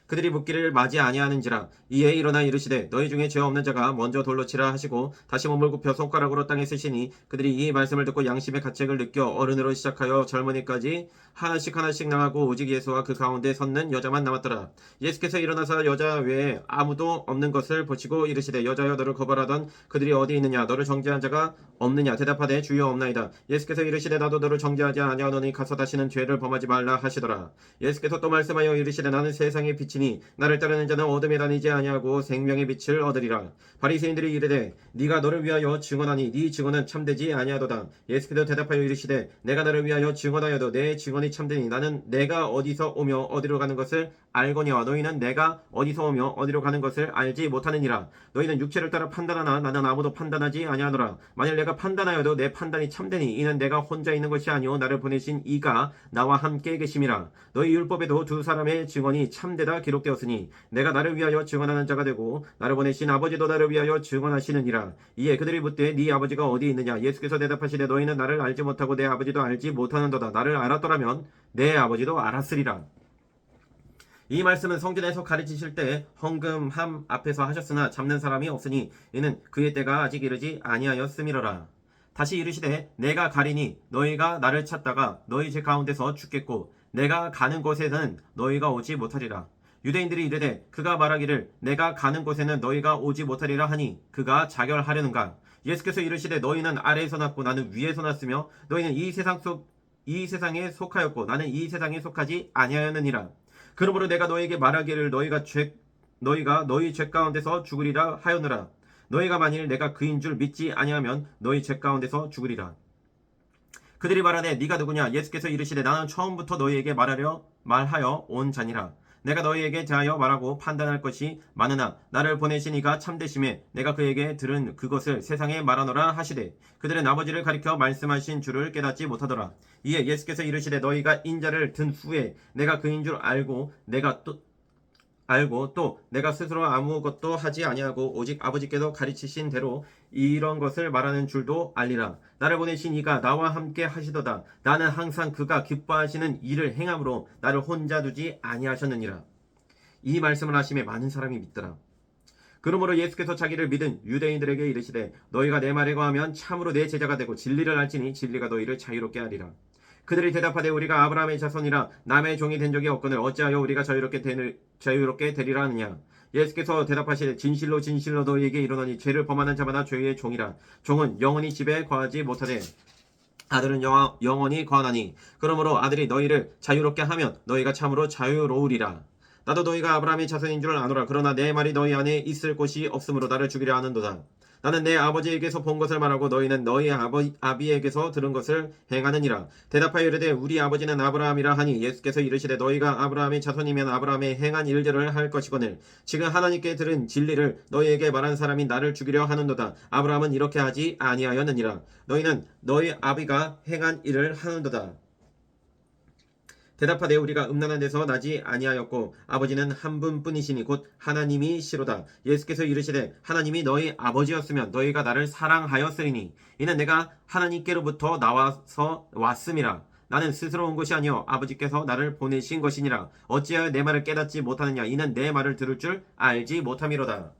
그들이 묻기를 맞이 아니하는지라. 이에 일어나 이르시되 너희 중에 죄 없는 자가 먼저 돌로 치라 하시고 다시 몸을 굽혀 손가락으로 땅에 쓰시니 그들이 이 말씀을 듣고 양심의 가책을 느껴 어른으로 시작하여 젊은이까지 하나씩 나가고 오직 예수와 그 가운데 섰는 여자만 남았더라. 예수께서 일어나서 여자 외에 아무도 없는 것을 보시고 이르시되 여자여 너를 거절하던 그들이 어디 있느냐. 너를 정죄한 자가 없느냐. 대답하되 주여 없나이다. 예수께서 이르시되 나도 너를 정죄하지 아니하노니 가서 다시는 죄를 범하지 말라 하시더라. 예수께서 또 말씀하여 이르시되 나는 세상의 빛이니 나를 따르는 자는 어둠에 다니지 아니하고 생명의 빛을 얻으리라. 바리새인들이 이르되 네가 너를 위하여 증언하니 네 증언은 참되지 아니하도다. 예수께서 대답하여 이르시되 내가 너를 위하여 증언하여도 내 증언이 참되니 나는 내가 어디서 오며 어디로 가는 것을 알거니와 너희는 내가 어디서 오며 어디로 가는 것을 알지 못하느니라. 너희는 육체를 따라 판단하나 나는 아무도 판단하지 아니하노라. 만일 내가 판단하여도 내 판단이 참되니 이는 내가 혼자 있는 것이 아니오 나를 보내신 이가 나와 함께 계심이라. 너희 율법에도 두 사람의 증언이 참되다 기록되었으니 내가 나를 위하여 증언하는 자가 되고 나를 보내신 아버지도 나를 위하여 증언하시느니라. 이에 그들이 묻되 네 아버지가 어디 있느냐. 예수께서 대답하시되 너희는 나를 알지 못하고 내 아버지도 알지 못하는도다. 나를 알았더라면 내 아버지도 알았으리라. 이 말씀은 성전에서 가르치실 때 헌금함 앞에서 하셨으나 잡는 사람이 없으니 이는 그의 때가 아직 이르지 아니하였음이로라. 다시 이르시되 내가 가리니 너희가 나를 찾다가 너희 제 가운데서 죽겠고 내가 가는 곳에는 너희가 오지 못하리라. 유대인들이 이르되 그가 말하기를 내가 가는 곳에는 너희가 오지 못하리라 하니 그가 자결하려는가. 예수께서 이르시되 너희는 아래에서 났고 나는 위에서 났으며 너희는 이 세상에 속하였고 나는 이 세상에 속하지 아니하였느니라. 그러므로 내가 너희에게 말하기를 너희가 너희 죄 가운데서 죽으리라 하였노라. 너희가 만일 내가 그인 줄 믿지 아니하면 너희 죄 가운데서 죽으리라. 그들이 말하되 네가 누구냐. 예수께서 이르시되 나는 처음부터 너희에게 말하여 온 자니라. 내가 너희에게 대하여 말하고 판단할 것이 많으나 나를 보내신 이가 참되심에 내가 그에게 들은 그것을 세상에 말하노라 하시되 그들은 아버지를 가리켜 말씀하신 줄을 깨닫지 못하더라. 이에 예수께서 이르시되 너희가 인자를 든 후에 내가 그인 줄 알고 또 내가 스스로 아무것도 하지 아니하고 오직 아버지께서 가르치신 대로 이런 것을 말하는 줄도 알리라. 나를 보내신 이가 나와 함께 하시도다. 나는 항상 그가 기뻐하시는 일을 행함으로 나를 혼자 두지 아니하셨느니라. 이 말씀을 하심에 많은 사람이 믿더라. 그러므로 예수께서 자기를 믿은 유대인들에게 이르시되 너희가 내 말에 거하면 참으로 내 제자가 되고 진리를 알지니 진리가 너희를 자유롭게 하리라. 그들이 대답하되 우리가 아브라함의 자손이라 남의 종이 된 적이 없거늘 어찌하여 우리가 자유롭게 되리라 하느냐. 예수께서 대답하시되 진실로 진실로 너희에게 이르노니 죄를 범하는 자마다 죄의 종이라. 종은 영원히 집에 거하지 못하되 아들은 영원히 거하나니 그러므로 아들이 너희를 자유롭게 하면 너희가 참으로 자유로우리라. 나도 너희가 아브라함의 자손인 줄 아노라. 그러나 내 말이 너희 안에 있을 곳이 없으므로 나를 죽이려 하는도다. 나는 내 아버지에게서 본 것을 말하고 너희는 너희 아비에게서 들은 것을 행하느니라. 대답하여 이르되 우리 아버지는 아브라함이라 하니 예수께서 이르시되 너희가 아브라함의 자손이면 아브라함의 행한 일들을 할 것이거늘 지금 하나님께 들은 진리를 너희에게 말한 사람이 나를 죽이려 하는도다. 아브라함은 이렇게 하지 아니하였느니라. 너희는 너희 아비가 행한 일을 하는도다. 대답하되 우리가 음란한 데서 나지 아니하였고 아버지는 한 분뿐이시니 곧 하나님이시로다. 예수께서 이르시되 하나님이 너희 아버지였으면 너희가 나를 사랑하였으리니 이는 내가 하나님께로부터 나와서 왔음이라. 나는 스스로 온 것이 아니요 아버지께서 나를 보내신 것이니라. 어찌하여 내 말을 깨닫지 못하느냐. 이는 내 말을 들을 줄 알지 못함이로다.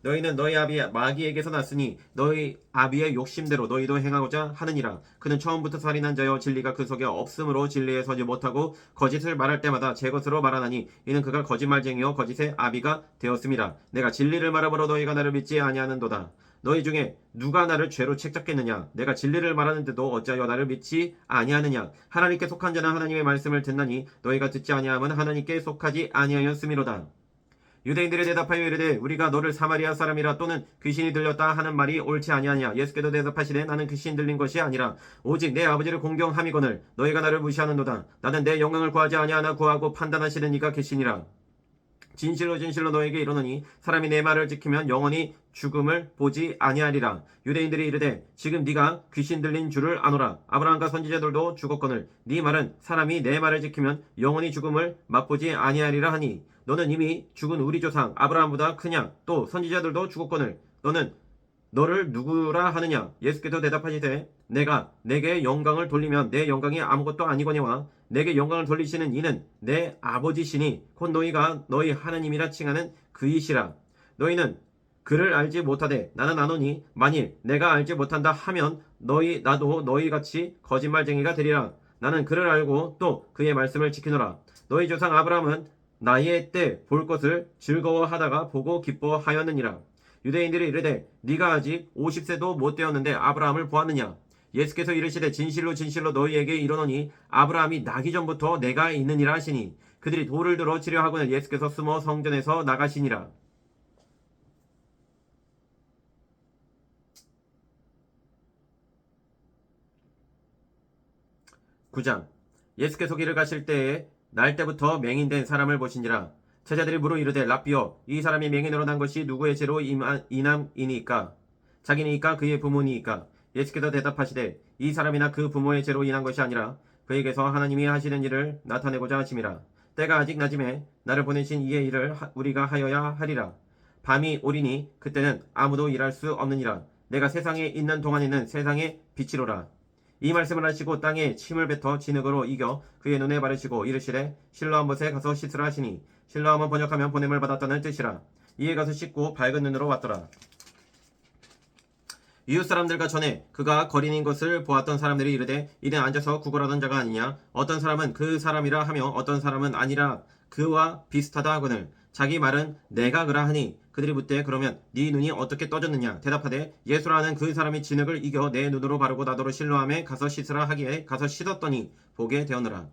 너희는 너희 아비 마귀에게서 났으니 너희 아비의 욕심대로 너희도 행하고자 하느니라. 그는 처음부터 살인한 자여 진리가 그 속에 없으므로 진리에 서지 못하고 거짓을 말할 때마다 제 것으로 말하나니 이는 그가 거짓말쟁이요 거짓의 아비가 되었음이라. 내가 진리를 말함으로 너희가 나를 믿지 아니하는도다. 너희 중에 누가 나를 죄로 책잡겠느냐. 내가 진리를 말하는데도 어찌하여 나를 믿지 아니하느냐. 하나님께 속한 자는 하나님의 말씀을 듣나니 너희가 듣지 아니함은 하나님께 속하지 아니하였음이로다. 유대인들이 대답하여 이르되 우리가 너를 사마리아 사람이라 또는 귀신이 들렸다 하는 말이 옳지 아니하냐. 예수께서 대답하시되 나는 귀신 들린 것이 아니라 오직 내 아버지를 공경함이거늘 너희가 나를 무시하는도다. 나는 내 영광을 구하지 아니하나 구하고 판단하시는 이가 계시니라. 진실로 진실로 너에게 이르노니 사람이 내 말을 지키면 영원히 죽음을 보지 아니하리라. 유대인들이 이르되 지금 네가 귀신 들린 줄을 아노라. 아브라함과 선지자들도 죽었거늘 네 말은 사람이 내 말을 지키면 영원히 죽음을 맛보지 아니하리라 하니 너는 이미 죽은 우리 조상 아브라함보다 크냐. 또 선지자들도 죽었거늘 너는 너를 누구라 하느냐. 예수께서 대답하시되 내가 내게 영광을 돌리면 내 영광이 아무것도 아니거니와 내게 영광을 돌리시는 이는 내 아버지시니 곧 너희가 너희 하나님이라 칭하는 그이시라. 너희는 그를 알지 못하되 나는 아노니 만일 내가 알지 못한다 하면 나도 너희같이 거짓말쟁이가 되리라. 나는 그를 알고 또 그의 말씀을 지키노라. 너희 조상 아브라함은 나의 때 볼 것을 즐거워하다가 보고 기뻐하였느니라. 유대인들이 이르되 네가 아직 50세도 못 되었는데 아브라함을 보았느냐. 예수께서 이르시되 진실로 진실로 너희에게 이르노니 아브라함이 나기 전부터 내가 있느니라 하시니 그들이 돌을 들어 치려 하고는 예수께서 숨어 성전에서 나가시니라. 9장. 예수께서 길을 가실 때에 날 때부터 맹인된 사람을 보시니라. 제자들이 물어 이르되 랍비여 이 사람이 맹인으로 난 것이 누구의 죄로 인함이니까 자기니까 그의 부모니까. 예수께서 대답하시되 이 사람이나 그 부모의 죄로 인한 것이 아니라 그에게서 하나님이 하시는 일을 나타내고자 하심이라. 때가 아직 낮음에 나를 보내신 이의 일을 우리가 하여야 하리라. 밤이 오리니 그때는 아무도 일할 수 없느니라. 내가 세상에 있는 동안에는 세상의 빛이로라. 이 말씀을 하시고 땅에 침을 뱉어 진흙으로 이겨 그의 눈에 바르시고 이르시되 실로암 못에 가서 씻으라 하시니 실로암은 번역하면 보냄을 받았다는 뜻이라. 이에 가서 씻고 밝은 눈으로 왔더라. 이웃 사람들과 전에 그가 거린인 것을 보았던 사람들이 이르되 이는 앉아서 구걸하던 자가 아니냐. 어떤 사람은 그 사람이라 하며 어떤 사람은 아니라 그와 비슷하다 하거늘 자기 말은 내가 그라 하니 그들이 묻되 그러면 네 눈이 어떻게 떠졌느냐 대답하되 예수라는 그 사람이 진흙을 이겨 내 눈으로 바르고 나더러 실로암에 가서 씻으라 하기에 가서 씻었더니 보게 되었노라.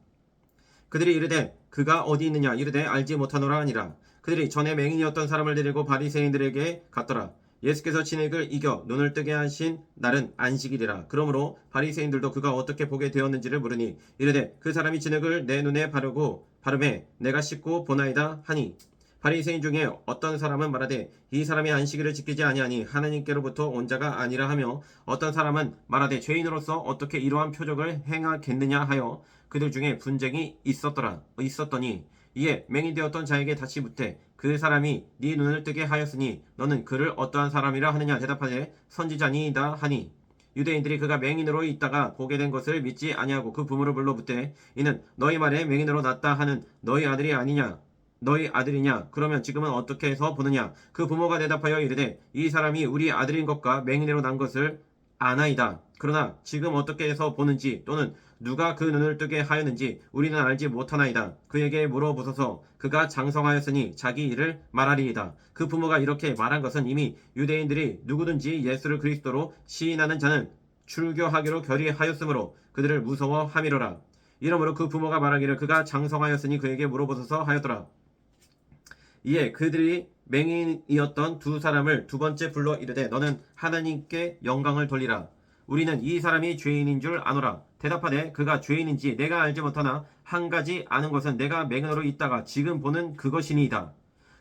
그들이 이르되 그가 어디 있느냐 이르되 알지 못하노라 하니라. 그들이 전에 맹인이었던 사람을 데리고 바리새인들에게 갔더라. 예수께서 진흙을 이겨 눈을 뜨게 하신 날은 안식일이라. 그러므로 바리새인들도 그가 어떻게 보게 되었는지를 물으니 이르되 그 사람이 진흙을 내 눈에 바르고 바르매 내가 씻고 보나이다 하니 바리새인 중에 어떤 사람은 말하되 이 사람이 안식일을 지키지 아니하니 하나님께로부터 온 자가 아니라 하며 어떤 사람은 말하되 죄인으로서 어떻게 이러한 표적을 행하겠느냐 하여 그들 중에 분쟁이 있었더니 이에 맹인되었던 자에게 다시 묻되 그 사람이 네 눈을 뜨게 하였으니 너는 그를 어떠한 사람이라 하느냐 대답하되 선지자니이다 하니 유대인들이 그가 맹인으로 있다가 보게 된 것을 믿지 아니하고 그 부모를 불러 묻되 이는 너희 말에 맹인으로 났다 하는 너희 아들이냐 그러면 지금은 어떻게 해서 보느냐 그 부모가 대답하여 이르되 이 사람이 우리 아들인 것과 맹인으로 난 것을 아나이다. 그러나 지금 어떻게 해서 보는지 또는 누가 그 눈을 뜨게 하였는지 우리는 알지 못하나이다. 그에게 물어보소서. 그가 장성하였으니 자기 일을 말하리이다. 그 부모가 이렇게 말한 것은 이미 유대인들이 누구든지 예수를 그리스도로 시인하는 자는 출교하기로 결의하였으므로 그들을 무서워함이로라. 이러므로 그 부모가 말하기를 그가 장성하였으니 그에게 물어보소서 하였더라. 이에 그들이 맹인이었던 두 사람을 두 번째 불러 이르되 너는 하나님께 영광을 돌리라. 우리는 이 사람이 죄인인 줄 아노라. 대답하되 그가 죄인인지 내가 알지 못하나 한 가지 아는 것은 내가 맹인으로 있다가 지금 보는 그것이니이다.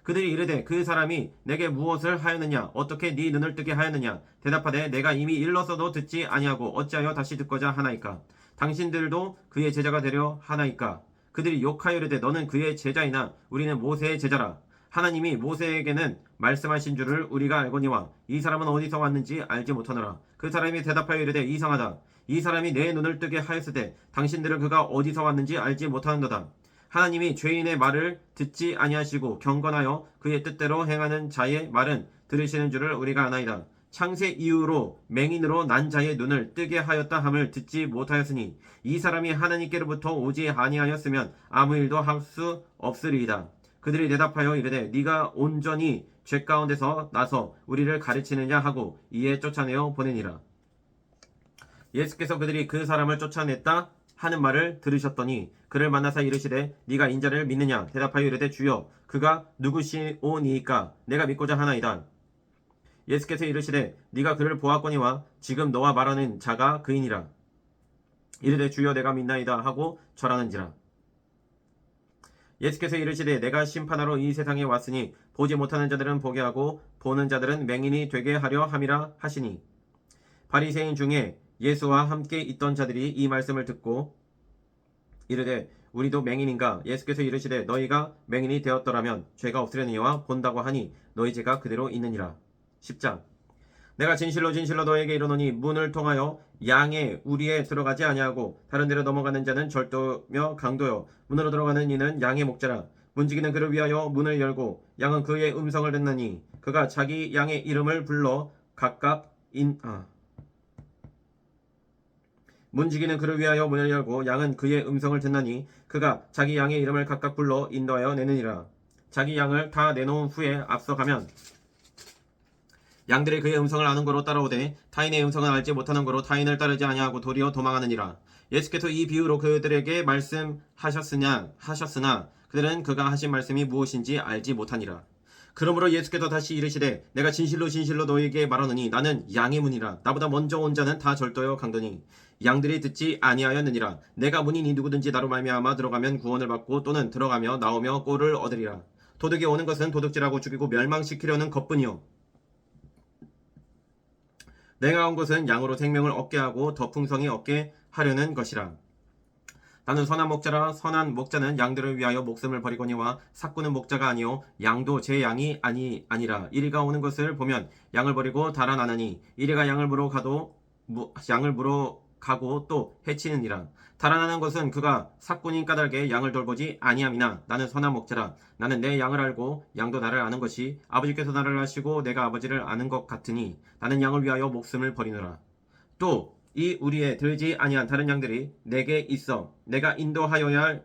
그들이 이르되 그 사람이 내게 무엇을 하였느냐 어떻게 네 눈을 뜨게 하였느냐 대답하되 내가 이미 일렀어도 듣지 아니하고 어찌하여 다시 듣고자 하나이까. 당신들도 그의 제자가 되려 하나이까. 그들이 욕하여 이르되 너는 그의 제자이나 우리는 모세의 제자라. 하나님이 모세에게는 말씀하신 줄을 우리가 알거니와 이 사람은 어디서 왔는지 알지 못하노라. 그 사람이 대답하여 이르되 이상하다. 이 사람이 내 눈을 뜨게 하였으되 당신들은 그가 어디서 왔는지 알지 못하는도다. 하나님이 죄인의 말을 듣지 아니하시고 경건하여 그의 뜻대로 행하는 자의 말은 들으시는 줄을 우리가 아나이다. 창세 이후로 맹인으로 난 자의 눈을 뜨게 하였다 함을 듣지 못하였으니 이 사람이 하나님께로부터 오지 아니하였으면 아무 일도 할 수 없으리이다. 그들이 대답하여 이르되 네가 온전히 죄 가운데서 나서 우리를 가르치느냐 하고 이에 쫓아내어 보내니라. 예수께서 그들이 그 사람을 쫓아냈다 하는 말을 들으셨더니 그를 만나사 이르시되 네가 인자를 믿느냐 대답하여 이르되 주여 그가 누구시오니이까 내가 믿고자 하나이다. 예수께서 이르시되 네가 그를 보았거니와 지금 너와 말하는 자가 그이니라. 이르되 주여 내가 믿나이다 하고 절하는지라. 예수께서 이르시되 내가 심판하러 이 세상에 왔으니 보지 못하는 자들은 보게 하고 보는 자들은 맹인이 되게 하려 함이라 하시니 바리새인 중에 예수와 함께 있던 자들이 이 말씀을 듣고 이르되 우리도 맹인인가. 예수께서 이르시되 너희가 맹인이 되었더라면 죄가 없으려니와 본다고 하니 너희 죄가 그대로 있느니라. 10장 내가 진실로 진실로 너에게 이르노니 문을 통하여 양의 우리에 들어가지 아니하고 다른 데로 넘어가는 자는 절도며 강도요 문으로 들어가는 이는 양의 목자라. 문지기는 그를 위하여 문을 열고 양은 그의 음성을 듣나니 그가 자기 양의 이름을 불러 각각 문지기는 그를 위하여 문을 열고 양은 그의 음성을 듣나니 그가 자기 양의 이름을 각각 불러 인도하여 내느니라. 자기 양을 다 내놓은 후에 앞서가면 양들이 그의 음성을 아는 거로 따라오되 타인의 음성은 알지 못하는 거로 타인을 따르지 아니하고 도리어 도망하느니라. 예수께서 이 비유로 그들에게 말씀하셨으나 그들은 그가 하신 말씀이 무엇인지 알지 못하니라. 그러므로 예수께서 다시 이르시되 내가 진실로 진실로 너희에게 말하노니 나는 양의 문이라. 나보다 먼저 온 자는 다 절도요 강도니 양들이 듣지 아니하였느니라. 내가 문이니 누구든지 나로 말미암아 들어가면 구원을 받고 또는 들어가며 나오며 꼴을 얻으리라. 도둑이 오는 것은 도둑질하고 죽이고 멸망시키려는 것뿐이요 내가 온 것은 양으로 생명을 얻게 하고 더 풍성히 얻게 하려는 것이라. 나는 선한 목자라. 선한 목자는 양들을 위하여 목숨을 버리거니와 삭구는 목자가 아니요 양도 제 양이 아니라. 이리가 오는 것을 보면 양을 버리고 달아나느니 이리가 양을 물어 가고 또 해치느니라. 달아나는 것은 그가 삭군인 까닭에 양을 돌보지 아니함이나 나는 선한 목자라. 나는 내 양을 알고 양도 나를 아는 것이 아버지께서 나를 아시고 내가 아버지를 아는 것 같으니 나는 양을 위하여 목숨을 버리노라. 또 이 우리에 들지 아니한 다른 양들이 내게 있어 내가 인도하여야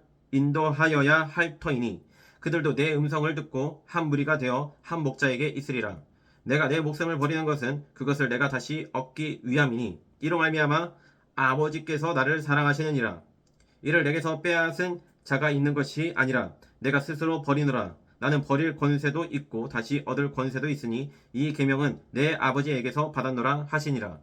할 터이니 그들도 내 음성을 듣고 한 무리가 되어 한 목자에게 있으리라. 내가 내 목숨을 버리는 것은 그것을 내가 다시 얻기 위함이니 이로 말미암아 아버지께서 나를 사랑하시느니라. 이를 내게서 빼앗은 자가 있는 것이 아니라 내가 스스로 버리노라. 나는 버릴 권세도 있고 다시 얻을 권세도 있으니 이 계명은 내 아버지에게서 받았노라 하시니라.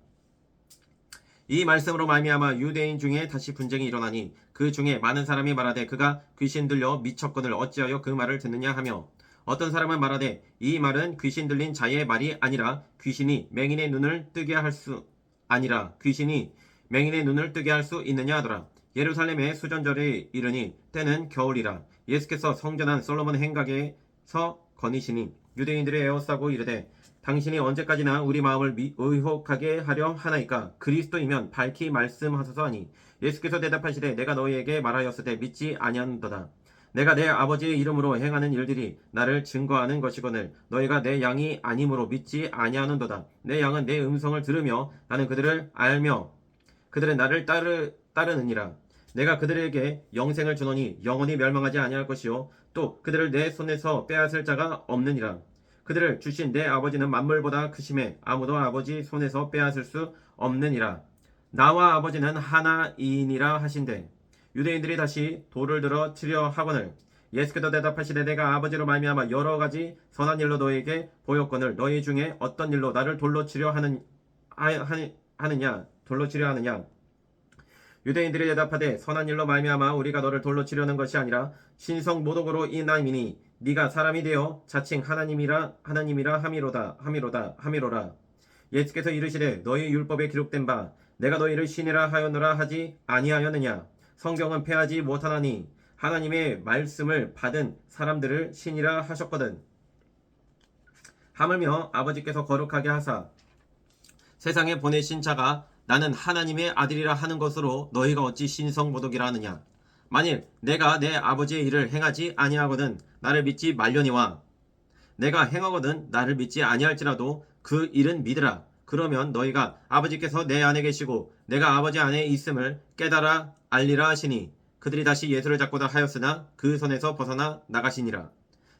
이 말씀으로 말미암아 유대인 중에 다시 분쟁이 일어나니 그 중에 많은 사람이 말하되 그가 귀신 들려 미쳤거늘 어찌하여 그 말을 듣느냐 하며 어떤 사람은 말하되 이 말은 귀신 들린 자의 말이 아니라 귀신이 맹인의 눈을 뜨게 할 수 아니라 귀신이 맹인의 눈을 뜨게 할 수 있느냐 하더라. 예루살렘의 수전절이 이르니 때는 겨울이라. 예수께서 성전한 솔로몬 행각에서 거니시니 유대인들이 에워싸고 이르되 당신이 언제까지나 우리 마음을 의혹하게 하려 하나이까? 그리스도이면 밝히 말씀하소서 하니 예수께서 대답하시되 내가 너희에게 말하였으되 믿지 아니한도다. 내가 내 아버지의 이름으로 행하는 일들이 나를 증거하는 것이거늘 너희가 내 양이 아니므로 믿지 아니하는도다. 내 양은 내 음성을 들으며 나는 그들을 알며 그들은 나를 따르느니라. 내가 그들에게 영생을 주노니 영원히 멸망하지 아니할 것이요 또 그들을 내 손에서 빼앗을 자가 없느니라. 그들을 주신 내 아버지는 만물보다 크심에 아무도 아버지 손에서 빼앗을 수 없느니라. 나와 아버지는 하나이니라 하신대. 유대인들이 다시 돌을 들어 치려 하거늘 예수께서 대답하시되 내가 아버지로 말미암아 여러 가지 선한 일로 너희에게 보였거늘 너희 중에 어떤 일로 나를 돌로 치려 하느냐 돌로 치려 하느냐. 유대인들이 대답하되 선한 일로 말미암아 우리가 너를 돌로 치려는 것이 아니라 신성 모독으로 인하이니 네가 사람이 되어 자칭 하나님이라 함이로라. 예수께서 이르시되 너희 율법에 기록된 바 내가 너희를 신이라 하였노라 하지 아니하였느냐. 성경은 패하지 못하나니 하나님의 말씀을 받은 사람들을 신이라 하셨거든. 하물며 아버지께서 거룩하게 하사 세상에 보내신 자가 나는 하나님의 아들이라 하는 것으로 너희가 어찌 신성모독이라 하느냐. 만일 내가 내 아버지의 일을 행하지 아니하거든 나를 믿지 말려니와 내가 행하거든 나를 믿지 아니할지라도 그 일은 믿으라. 그러면 너희가 아버지께서 내 안에 계시고 내가 아버지 안에 있음을 깨달아 알리라 하시니 그들이 다시 예수를 잡고자 하였으나 그 손에서 벗어나 나가시니라.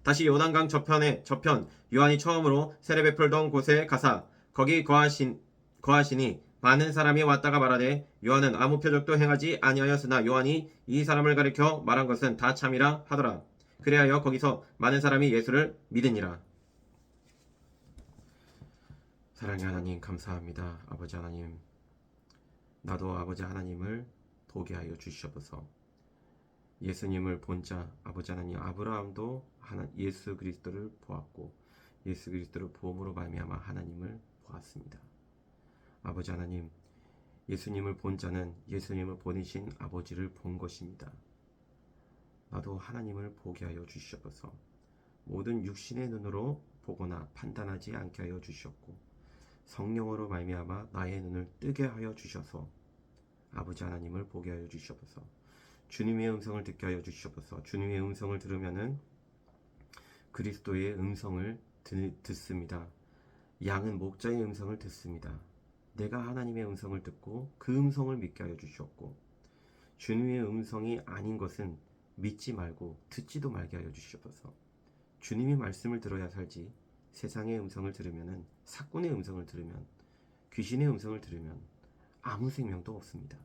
다시 요단강 저편 요한이 처음으로 세례 베풀던 곳에 가사 거기 거하시니 많은 사람이 왔다가 말하되 요한은 아무 표적도 행하지 아니하였으나 요한이 이 사람을 가리켜 말한 것은 다 참이라 하더라. 그리하여 거기서 많은 사람이 예수를 믿으니라. 사랑의 하나님 감사합니다. 아버지 하나님 나도 아버지 하나님을 보게 하여 주시옵소서. 예수님을 본 자 아버지 하나님 아브라함도 예수 그리스도를 보았고 예수 그리스도를 보음으로 말미암아 하나님을 보았습니다. 아버지 하나님 예수님을 본 자는 예수님을 보내신 아버지를 본 것입니다. 나도 하나님을 보게 하여 주시옵소서. 모든 육신의 눈으로 보거나 판단하지 않게 하여 주시옵고 성령으로 말미암아 나의 눈을 뜨게 하여 주셔서 아버지 하나님을 보게 하여 주시옵소서. 주님의 음성을 듣게 하여 주시옵소서. 주님의 음성을 들으면은 그리스도의 음성을 듣습니다. 양은 목자의 음성을 듣습니다. 내가 하나님의 음성을 듣고 그 음성을 믿게 하여 주시옵고 주님의 음성이 아닌 것은 믿지 말고 듣지도 말게 하여 주시옵소서. 주님의 말씀을 들어야 살지 세상의 음성을 들으면은 사꾼의 음성을 들으면 귀신의 음성을 들으면 아무 생명도 없습니다.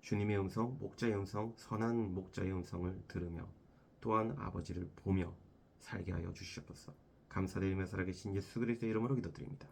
주님의 음성, 목자의 음성, 선한 목자의 음성을 들으며 또한 아버지를 보며 살게 하여 주시옵소서. 감사드리며 살아계신 예수 그리스도의 이름으로 기도드립니다.